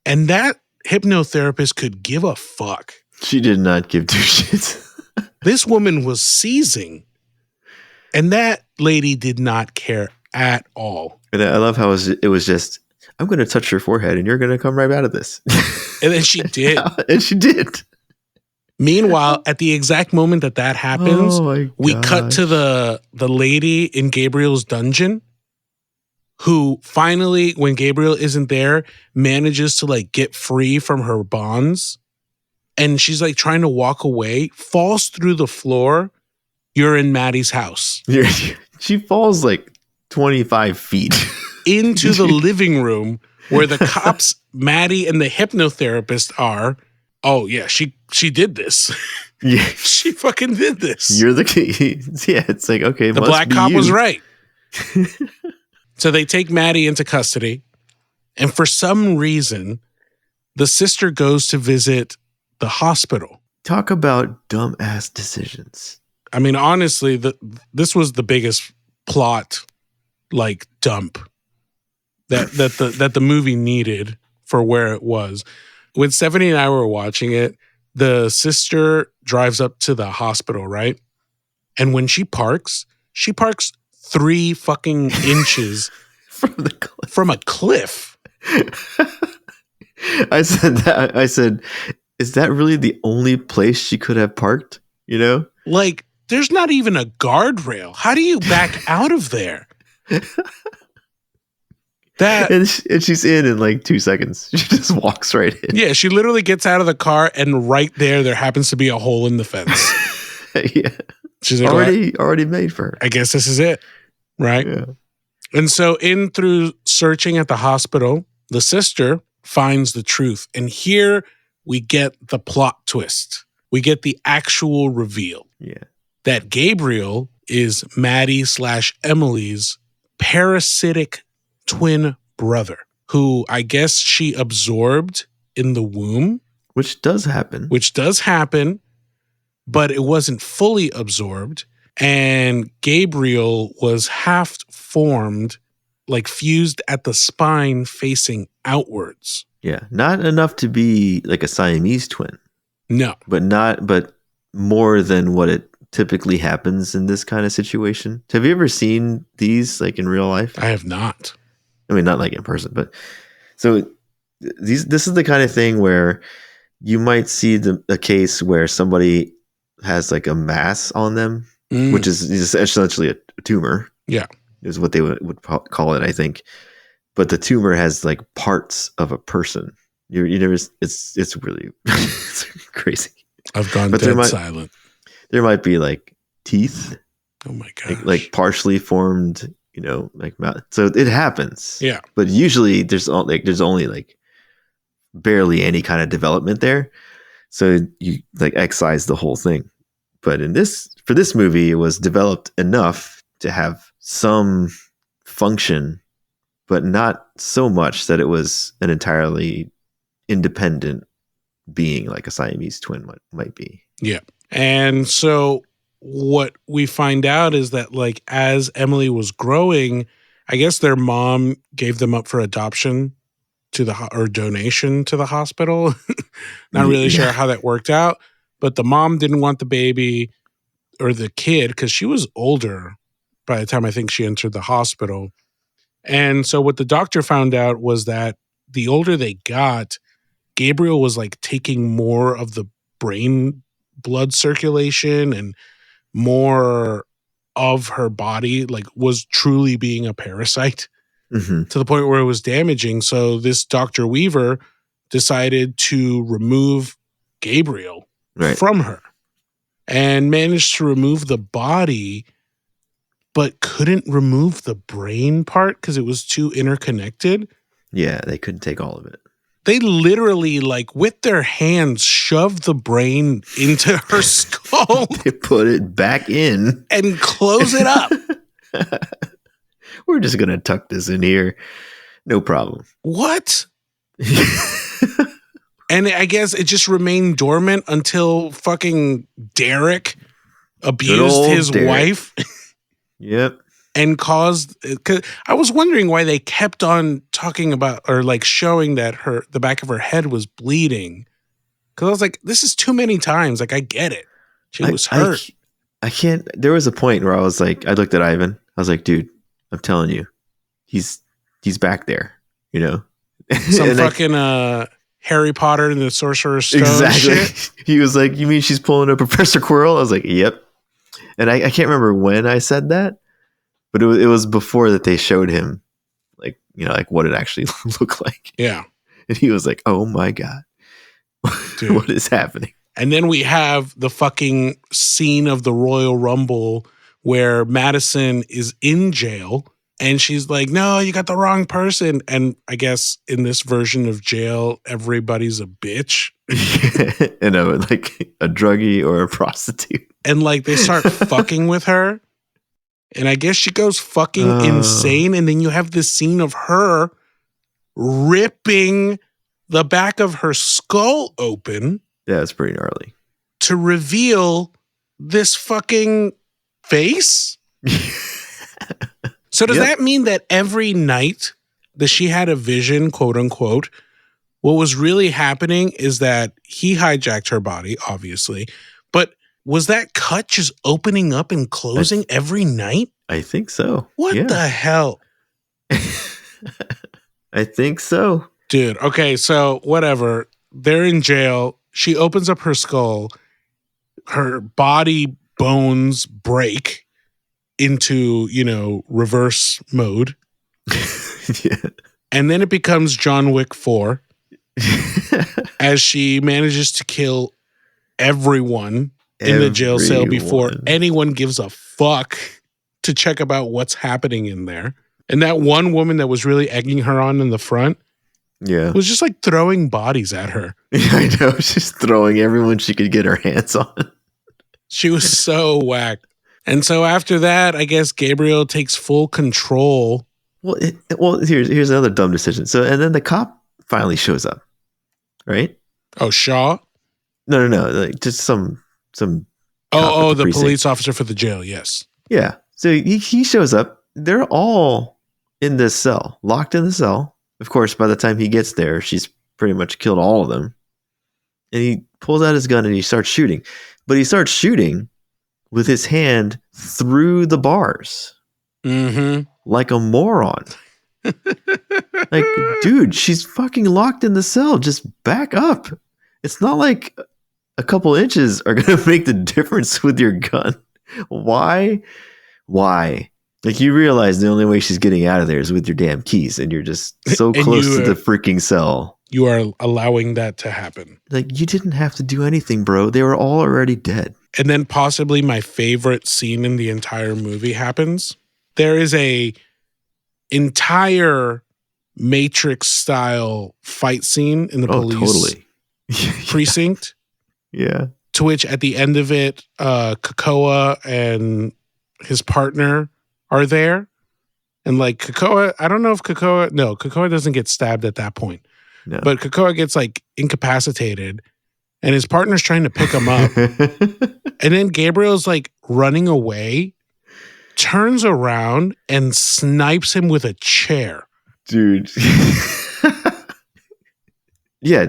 and that hypnotherapist could give a fuck. She did not give 2 shits. This woman was seizing, and that lady did not care at all. And I love how it was just, I'm going to touch your forehead and you're going to come right out of this. And then she did. And she did. Meanwhile, at the exact moment that happens, we cut to the lady in Gabriel's dungeon, who finally, when Gabriel isn't there, manages to like get free from her bonds. And she's like trying to walk away, falls through the floor. You're in Maddie's house. She falls like 25 feet into the living room where the cops, Maddie, and the hypnotherapist are. Oh, yeah, she did this. Yeah. She fucking did this. You're the key. Yeah, it's like, okay, the black cop was right. So they take Maddie into custody. And for some reason, the sister goes to visit the hospital. Talk about dumbass decisions. I mean, honestly, this was the biggest plot like dump that the movie needed for where it was. When Stephanie and I were watching it, the sister drives up to the hospital, right? And when she parks 3 fucking inches from a cliff. I said that. I said, is that really the only place she could have parked? You know? Like, there's not even a guardrail. How do you back out of there? And she's in like 2 seconds. She just walks right in. Yeah, she literally gets out of the car, and right there happens to be a hole in the fence. Yeah, she's like, already made for her. I guess this is it, right? Yeah. And so, through searching at the hospital, the sister finds the truth, and here we get the plot twist. We get the actual reveal. Yeah, that Gabriel is Maddie/Emily's parasitic twin brother, who I guess she absorbed in the womb. Which does happen, but it wasn't fully absorbed. And Gabriel was half formed, like fused at the spine facing outwards. Yeah, not enough to be like a Siamese twin. No. But more than what it typically happens in this kind of situation. Have you ever seen these like in real life? I have not. I mean, not like in person, but so this is the kind of thing where you might see a case where somebody has like a mass on them, which is essentially a tumor. Yeah, is what they would call it, I think. But the tumor has like parts of a person. You never. It's really it's crazy. I've gone dead silent. There might be like teeth. Oh my god! Like partially formed. You know, like mouth. So it happens. Yeah. But usually there's only like barely any kind of development there. So you like excise the whole thing. But for this movie, it was developed enough to have some function, but not so much that it was an entirely independent being like a Siamese twin might be. Yeah. And so what we find out is that like as Emily was growing, I guess their mom gave them up for adoption or donation to the hospital. Not really sure how that worked out, but the mom didn't want the baby or the kid because she was older by the time I think she entered the hospital. And so what the doctor found out was that the older they got, Gabriel was like taking more of the brain blood circulation and more of her body, like was truly being a parasite to the point where it was damaging. So this Dr. Weaver decided to remove Gabriel from her and managed to remove the body, but couldn't remove the brain part because it was too interconnected. Yeah, they couldn't take all of it. They literally, like, with their hands, shoved the brain into her skull. They put it back in. And close it up. We're just going to tuck this in here. No problem. What? And I guess it just remained dormant until fucking Derek abused his wife. Yep. And caused, cause I was wondering why they kept on talking about or like showing that the back of her head was bleeding. Cause I was like, this is too many times. Like, I get it. She was hurt. I can't. There was a point where I was like, I looked at Ivan. I was like, dude, I'm telling you, he's back there. You know, some fucking Harry Potter and the Sorcerer's Stone. Exactly. Shit. He was like, you mean she's pulling a Professor Quirrell? I was like, yep. And I can't remember when I said that. But it was before that they showed him like what it actually looked like. Yeah. And he was like, oh my God, what is happening? And then we have the fucking scene of the Royal Rumble where Madison is in jail and she's like, no, you got the wrong person. And I guess in this version of jail, everybody's a bitch. And like a druggie or a prostitute. And like they start fucking with her. And I guess she goes fucking insane. And then you have this scene of her ripping the back of her skull open. Yeah, it's pretty gnarly. To reveal this fucking face? So does that mean that every night that she had a vision, quote unquote, what was really happening is that he hijacked her body, obviously, but was that cut just opening up and closing every night? I think so. What the hell? I think so. Dude, okay, so whatever. They're in jail. She opens up her skull. Her body bones break into, reverse mode. Yeah. And then it becomes John Wick 4 as she manages to kill everyone in the jail cell before anyone gives a fuck to check about what's happening in there. And that one woman that was really egging her on in the front was just like throwing bodies at her. Yeah, I know. She's throwing everyone she could get her hands on. She was so whack. And so after that, I guess Gabriel takes full control. Well, here's another dumb decision. So, and then the cop finally shows up, right? Oh, Shaw? No. Like just some. The police officer for the jail. Yes. Yeah. So he shows up. They're all in this cell, locked in the cell. Of course, by the time he gets there, she's pretty much killed all of them. And he pulls out his gun and he starts shooting. But he starts shooting with his hand through the bars. Mm-hmm. Like a moron. Like, dude, she's fucking locked in the cell. Just back up. It's not like a couple inches are going to make the difference with your gun. Why? Like, you realize the only way she's getting out of there is with your damn keys, and you're just so close to the freaking cell. You are allowing that to happen. Like, you didn't have to do anything, bro. They were all already dead. And then possibly my favorite scene in the entire movie happens. There is a entire Matrix-style fight scene in the police precinct. Yeah. To which at the end of it, Kakoa and his partner are there. And like Kakoa, I don't know if Kakoa doesn't get stabbed at that point. No. But Kakoa gets like incapacitated and his partner's trying to pick him up. And then Gabriel's like running away, turns around and snipes him with a chair. Dude. Yeah,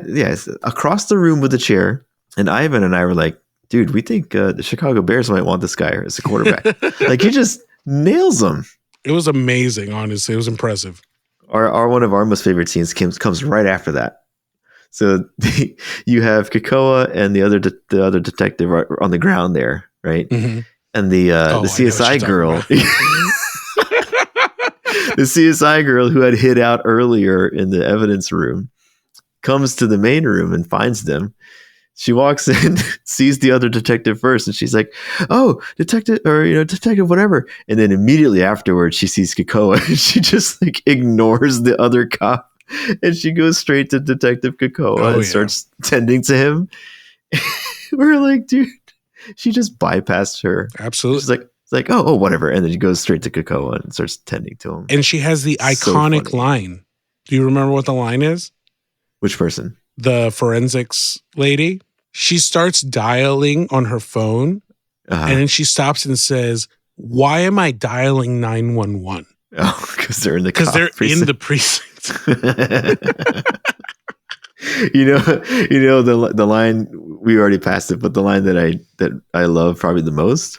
across the room with a chair. And Ivan and I were like, dude, we think the Chicago Bears might want this guy as a quarterback. Like, he just nails them. It was amazing, honestly. It was impressive. Our one of our most favorite scenes comes right after that. So you have Kakoa and the other detective are on the ground there, right? Mm-hmm. And the CSI girl, the CSI girl who had hid out earlier in the evidence room, comes to the main room and finds them. She walks in, sees the other detective first, and she's like, "Oh, detective, or detective, whatever." And then immediately afterwards, she sees Kakoa, and she just like ignores the other cop, and she goes straight to Detective Kakoa and starts tending to him. We're like, dude, she just bypassed her. Absolutely. She's like, oh, whatever, and then she goes straight to Kakoa and starts tending to him. And she has the iconic line. Do you remember what the line is? Which person? The forensics lady. She starts dialing on her phone, and then she stops and says, "Why am I dialing 911?" Oh, because they're in the precinct. The line, we already passed it, but the line that I love probably the most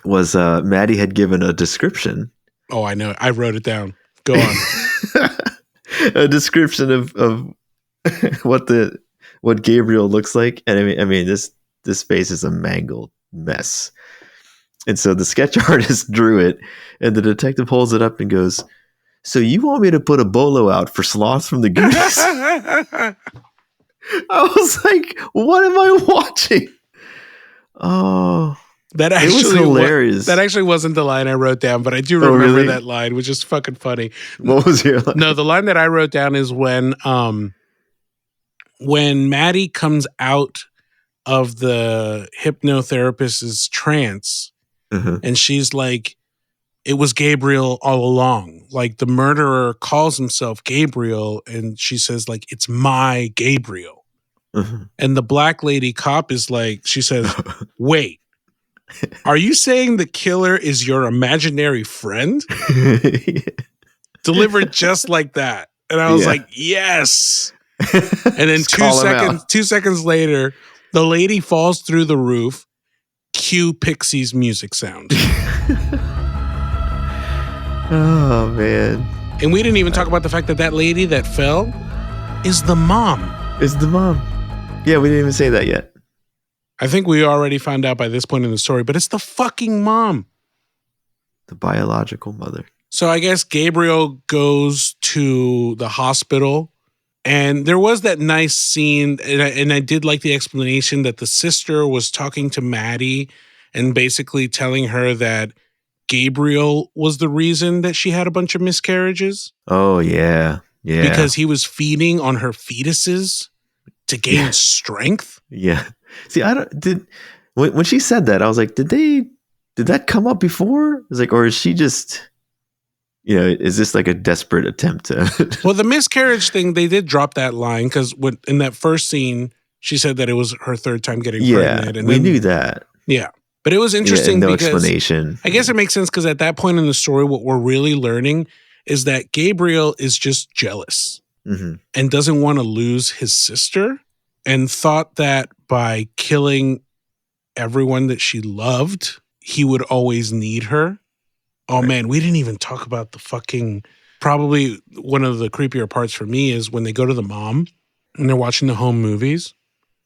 was Maddie had given a description. Oh, I know. I wrote it down. Go on. A description of what Gabriel looks like, and I mean this face is a mangled mess. And so the sketch artist drew it, and the detective holds it up and goes, so you want me to put a bolo out for sloths from the Goonies? I was like, what am I watching? Oh, that actually it was hilarious. That actually wasn't the line I wrote down, but I do remember that line, which is fucking funny. What was your line? No, the line that I wrote down is when Maddie comes out of the hypnotherapist's trance, and she's like, it was Gabriel all along. Like, the murderer calls himself Gabriel, and she says, like, it's my Gabriel. And the black lady cop is like, she says, wait, are you saying the killer is your imaginary friend? Delivered just like that. And I was like, yes. And then 2 seconds later, the lady falls through the roof. Cue Pixie's music sound. Oh, man. And we didn't even talk about the fact that that lady that fell is the mom. Yeah, we didn't even say that yet. I think we already found out by this point in the story, but it's the fucking mom. The biological mother. So I guess Gabriel goes to the hospital, and there was that nice scene, and I did like the explanation that the sister was talking to Maddie and basically telling her that Gabriel was the reason that she had a bunch of miscarriages. Oh, yeah. Yeah. Because he was feeding on her fetuses to gain strength. Yeah. See, when she said that, I was like, did that come up before? I was like, or is she just, is this like a desperate attempt to? Well, the miscarriage thing, they did drop that line because in that first scene, she said that it was her third time getting pregnant. And we knew that. Yeah. But it was interesting no because explanation. I guess it makes sense because at that point in the story, what we're really learning is that Gabriel is just jealous and doesn't want to lose his sister, and thought that by killing everyone that she loved, he would always need her. Oh, man, we didn't even talk about the fucking, probably one of the creepier parts for me is when they go to the mom and they're watching the home movies.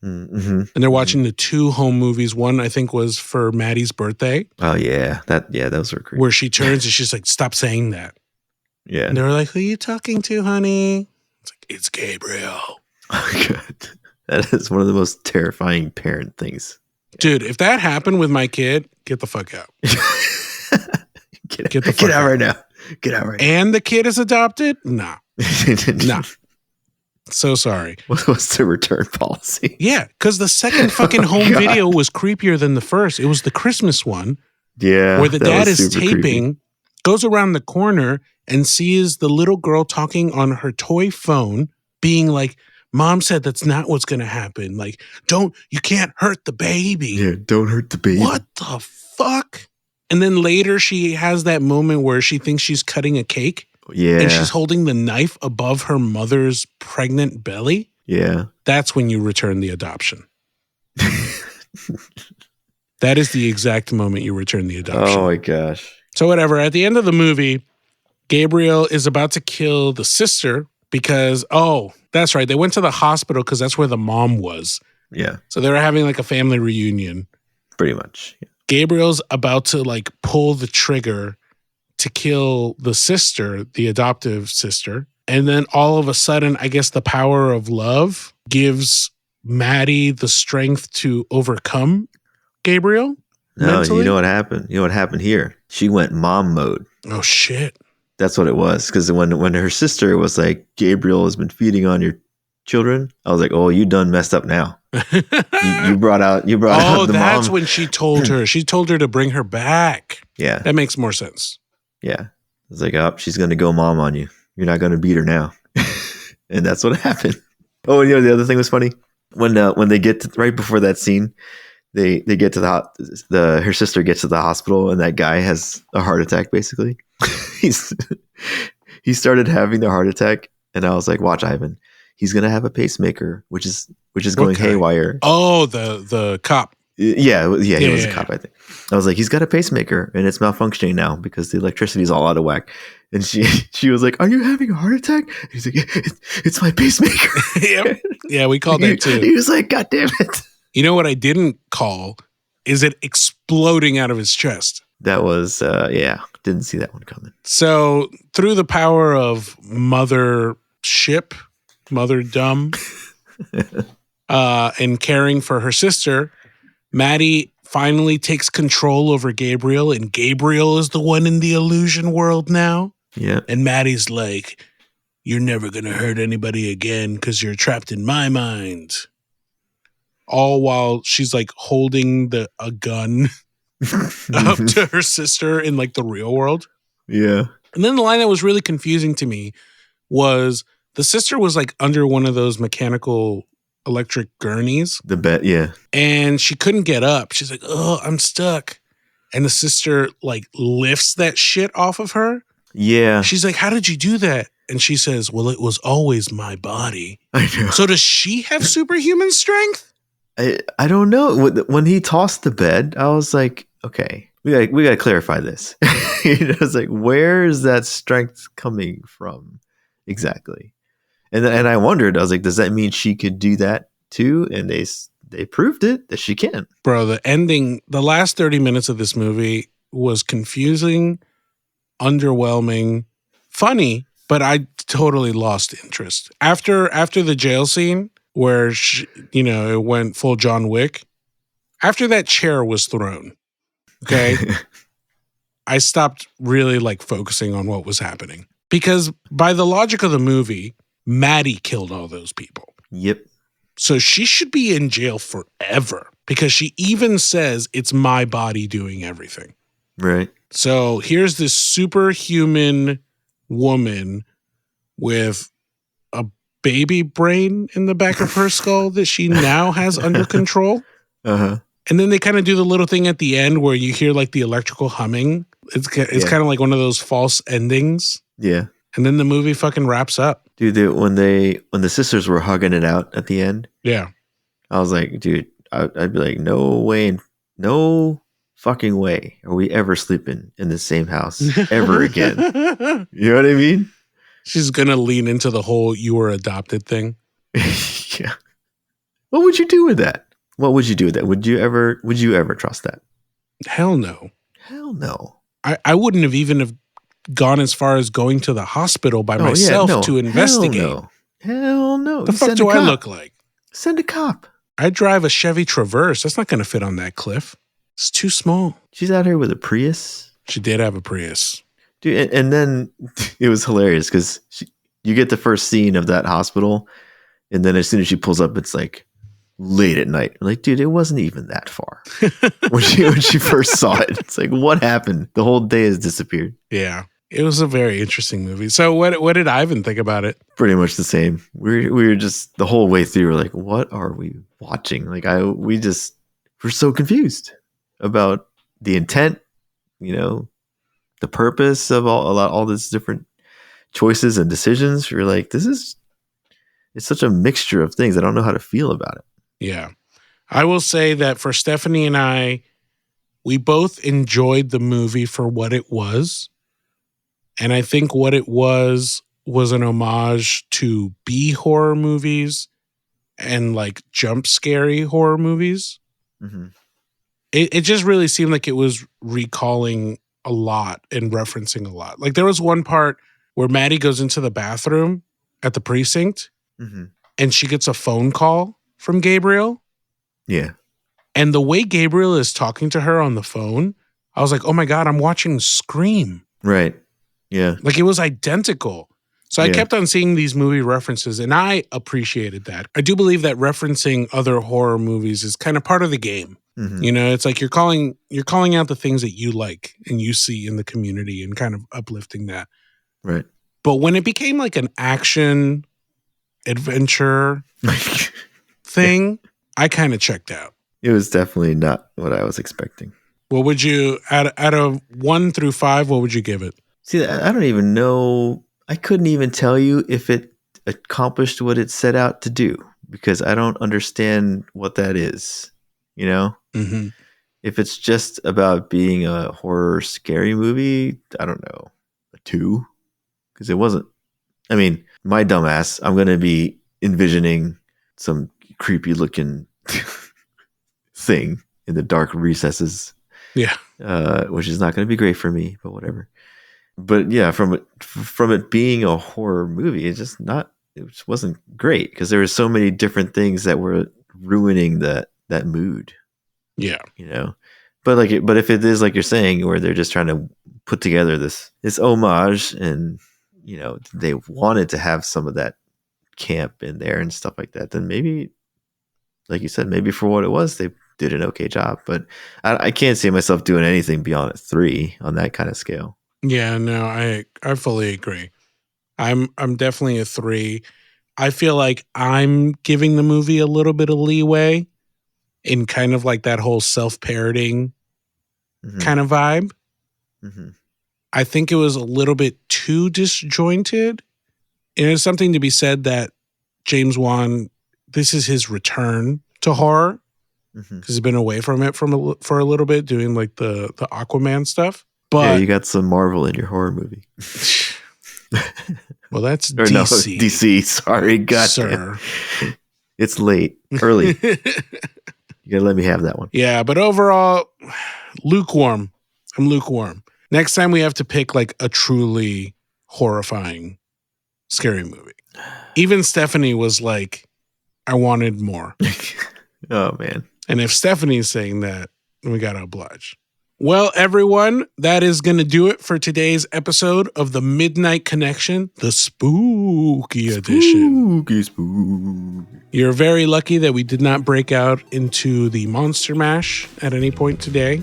And they're watching the 2 home movies. One, I think, was for Maddie's birthday. Oh, yeah. Those were creepy. Where she turns and she's like, stop saying that. Yeah. And they were like, who are you talking to, honey? It's like, it's Gabriel. Oh, God. That is one of the most terrifying parent things. Dude, if that happened with my kid, get the fuck out. Get out right now. Get out right now. And the kid is adopted? Nah. Nah. So sorry. What's the return policy? Yeah, because the second fucking home video was creepier than the first. It was the Christmas one. Yeah. Where the dad is taping, goes around the corner and sees the little girl talking on her toy phone, being like, Mom said that's not what's going to happen. Like, you can't hurt the baby. Yeah, don't hurt the baby. What the fuck? And then later she has that moment where she thinks she's cutting a cake. Yeah. And she's holding the knife above her mother's pregnant belly. Yeah. That's when you return the adoption. That is the exact moment you return the adoption. Oh my gosh. So whatever, at the end of the movie, Gabriel is about to kill the sister because, that's right. They went to the hospital because that's where the mom was. Yeah. So they were having like a family reunion. Pretty much. Yeah. Gabriel's about to like pull the trigger to kill the sister, the adoptive sister. And then all of a sudden, I guess the power of love gives Maddie the strength to overcome Gabriel. No, mentally. You know what happened? You know what happened here? She went mom mode. Oh, shit. That's what it was. Because when her sister was like, Gabriel has been feeding on your children, I was like, oh, you done messed up now. you brought out the mom. Oh, that's when she told her. She told her to bring her back. Yeah. That makes more sense. Yeah. It's like, she's going to go mom on you. You're not going to beat her now. And that's what happened. Oh, and the other thing was funny. When they get to, right before that scene, they get to her sister gets to the hospital and that guy has a heart attack, basically. He started having the heart attack and I was like, watch, Ivan. He's going to have a pacemaker, which is going haywire. Oh, the cop. Yeah, he was a cop, I think. I was like, he's got a pacemaker and it's malfunctioning now because the electricity is all out of whack. And she was like, are you having a heart attack? And he's like, it's my pacemaker. Yep. Yeah, we called that too. He was like, God damn it. You know what I didn't call is it exploding out of his chest. That was, Didn't see that one coming. So through the power of mother dumb, and caring for her sister, Maddie finally takes control over Gabriel, and Gabriel is the one in the illusion world now. Yeah. And Maddie's like, you're never going to hurt anybody again because you're trapped in my mind. All while she's like holding a gun up to her sister in like the real world. Yeah. And then the line that was really confusing to me was the sister was like under one of those mechanical electric gurneys. The bed, yeah. And she couldn't get up. She's like, oh, I'm stuck. And the sister like lifts that shit off of her. Yeah. She's like, how did you do that? And she says, well, it was always my body. I know. So does she have superhuman strength? I don't know. When he tossed the bed, I was like, okay, we got to clarify this. I was like, where is that strength coming from exactly? And I wondered, I was like, does that mean she could do that too? And they proved it that she can. Bro, the ending, the last 30 minutes of this movie was confusing, underwhelming, funny, but I totally lost interest. After the jail scene where it went full John Wick, after that chair was thrown, okay, I stopped really like focusing on what was happening. Because by the logic of the movie, Maddie killed all those people. Yep. So she should be in jail forever because she even says it's my body doing everything. Right. So here's this superhuman woman with a baby brain in the back of her skull that she now has under control. Uh-huh. And then they kind of do the little thing at the end where you hear like the electrical humming. It's kind of like one of those false endings. Yeah. And then the movie fucking wraps up. Dude, when the sisters were hugging it out at the end. Yeah. I was like, dude, I'd be like, no way, no fucking way are we ever sleeping in the same house ever again. You know what I mean? She's going to lean into the whole you were adopted thing. Yeah. What would you do with that? What would you do with that? Would you ever trust that? Hell no. Hell no. I wouldn't have gone as far as going to the hospital by myself to investigate. Hell no. The fuck do I look like? Send a cop. I drive a Chevy Traverse. That's not going to fit on that cliff. It's too small. She's out here with a Prius. She did have a Prius. Dude, and then it was hilarious because you get the first scene of that hospital, and then as soon as she pulls up, it's like late at night. I'm like, dude, it wasn't even that far. when she first saw it, it's like, what happened? The whole day has disappeared. Yeah. It was a very interesting movie. So what did Ivan think about it? Pretty much the same. We were just the whole way through. We're like, what are we watching? Like we're so confused about the intent, the purpose of all these different choices and decisions. You're like, it's such a mixture of things. I don't know how to feel about it. Yeah. I will say that for Stephanie and I, we both enjoyed the movie for what it was. And I think what it was an homage to B horror movies and like jump scary horror movies. Mm-hmm. It just really seemed like it was recalling a lot and referencing a lot. Like there was one part where Maddie goes into the bathroom at the precinct and she gets a phone call from Gabriel. Yeah. And the way Gabriel is talking to her on the phone, I was like, oh my God, I'm watching Scream. Right. Yeah. Like it was identical. So I kept on seeing these movie references and I appreciated that. I do believe that referencing other horror movies is kind of part of the game. Mm-hmm. It's like you're calling out the things that you like and you see in the community and kind of uplifting that. Right. But when it became like an action adventure thing, I kind of checked out. It was definitely not what I was expecting. What would you, out of 1 through 5, what would you give it? See, I don't even know. I couldn't even tell you if it accomplished what it set out to do because I don't understand what that is, Mm-hmm. If it's just about being a horror scary movie, I don't know, a 2, because it wasn't. I mean, my dumbass, I'm going to be envisioning some creepy looking thing in the dark recesses Yeah. Which is not going to be great for me, but whatever. But yeah, from it being a horror movie, it just wasn't great because there were so many different things that were ruining that mood. Yeah. But if it is like you're saying, where they're just trying to put together this homage, and they wanted to have some of that camp in there and stuff like that, then maybe, like you said, maybe for what it was, they did an okay job. But I can't see myself doing anything beyond a 3 on that kind of scale. Yeah, no, I fully agree. I'm definitely a 3. I feel like I'm giving the movie a little bit of leeway in kind of like that whole self-parroting kind of vibe. Mm-hmm. I think it was a little bit too disjointed. And there's something to be said that James Wan, this is his return to horror because he's been away from it for a little bit, doing like the Aquaman stuff. But yeah, you got some Marvel in your horror movie. Well, that's DC. No, DC. Sorry, God, sir. It's late, early. You gotta let me have that one. Yeah, but overall, lukewarm. I'm lukewarm. Next time we have to pick like a truly horrifying, scary movie. Even Stephanie was like, I wanted more. Oh, man. And if Stephanie's saying that, we gotta oblige. Well, everyone, that is going to do it for today's episode of the Midnight Connection, the spooky edition. Spooky. You're very lucky that we did not break out into the Monster Mash at any point today.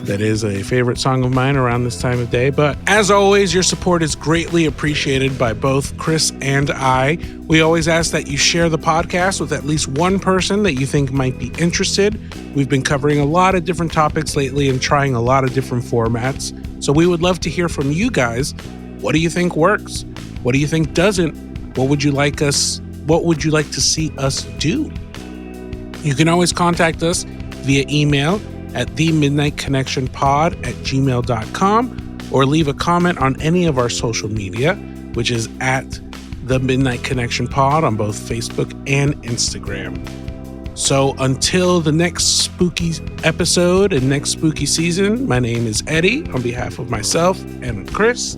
That is a favorite song of mine around this time of day. But as always, your support is greatly appreciated by both Chris and I. We always ask that you share the podcast with at least one person that you think might be interested. We've been covering a lot of different topics lately and trying a lot of different formats. So we would love to hear from you guys. What do you think works? What do you think doesn't? What would you like to see us do? You can always contact us via email at themidnightconnectionpod@gmail.com or leave a comment on any of our social media, which is at The Midnight Connection Pod on both Facebook and Instagram. So until the next spooky episode and next spooky season, my name is Eddie on behalf of myself and Chris.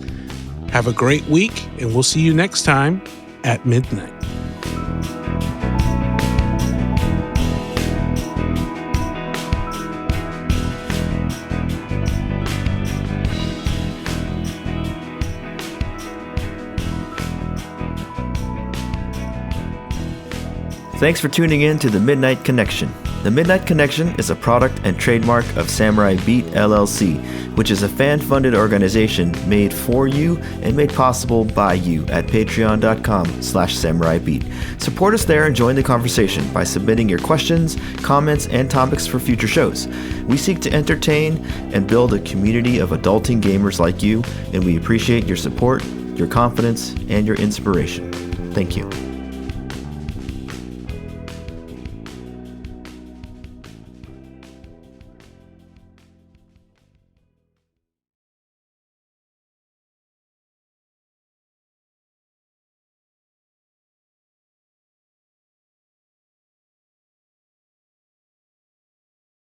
Have a great week, and we'll see you next time at midnight. Thanks for tuning in to The Midnight Connection. The Midnight Connection is a product and trademark of Samurai Beat LLC, which is a fan-funded organization made for you and made possible by you at patreon.com/samuraibeat. Support us there and join the conversation by submitting your questions, comments, and topics for future shows. We seek to entertain and build a community of adulting gamers like you, and we appreciate your support, your confidence, and your inspiration. Thank you.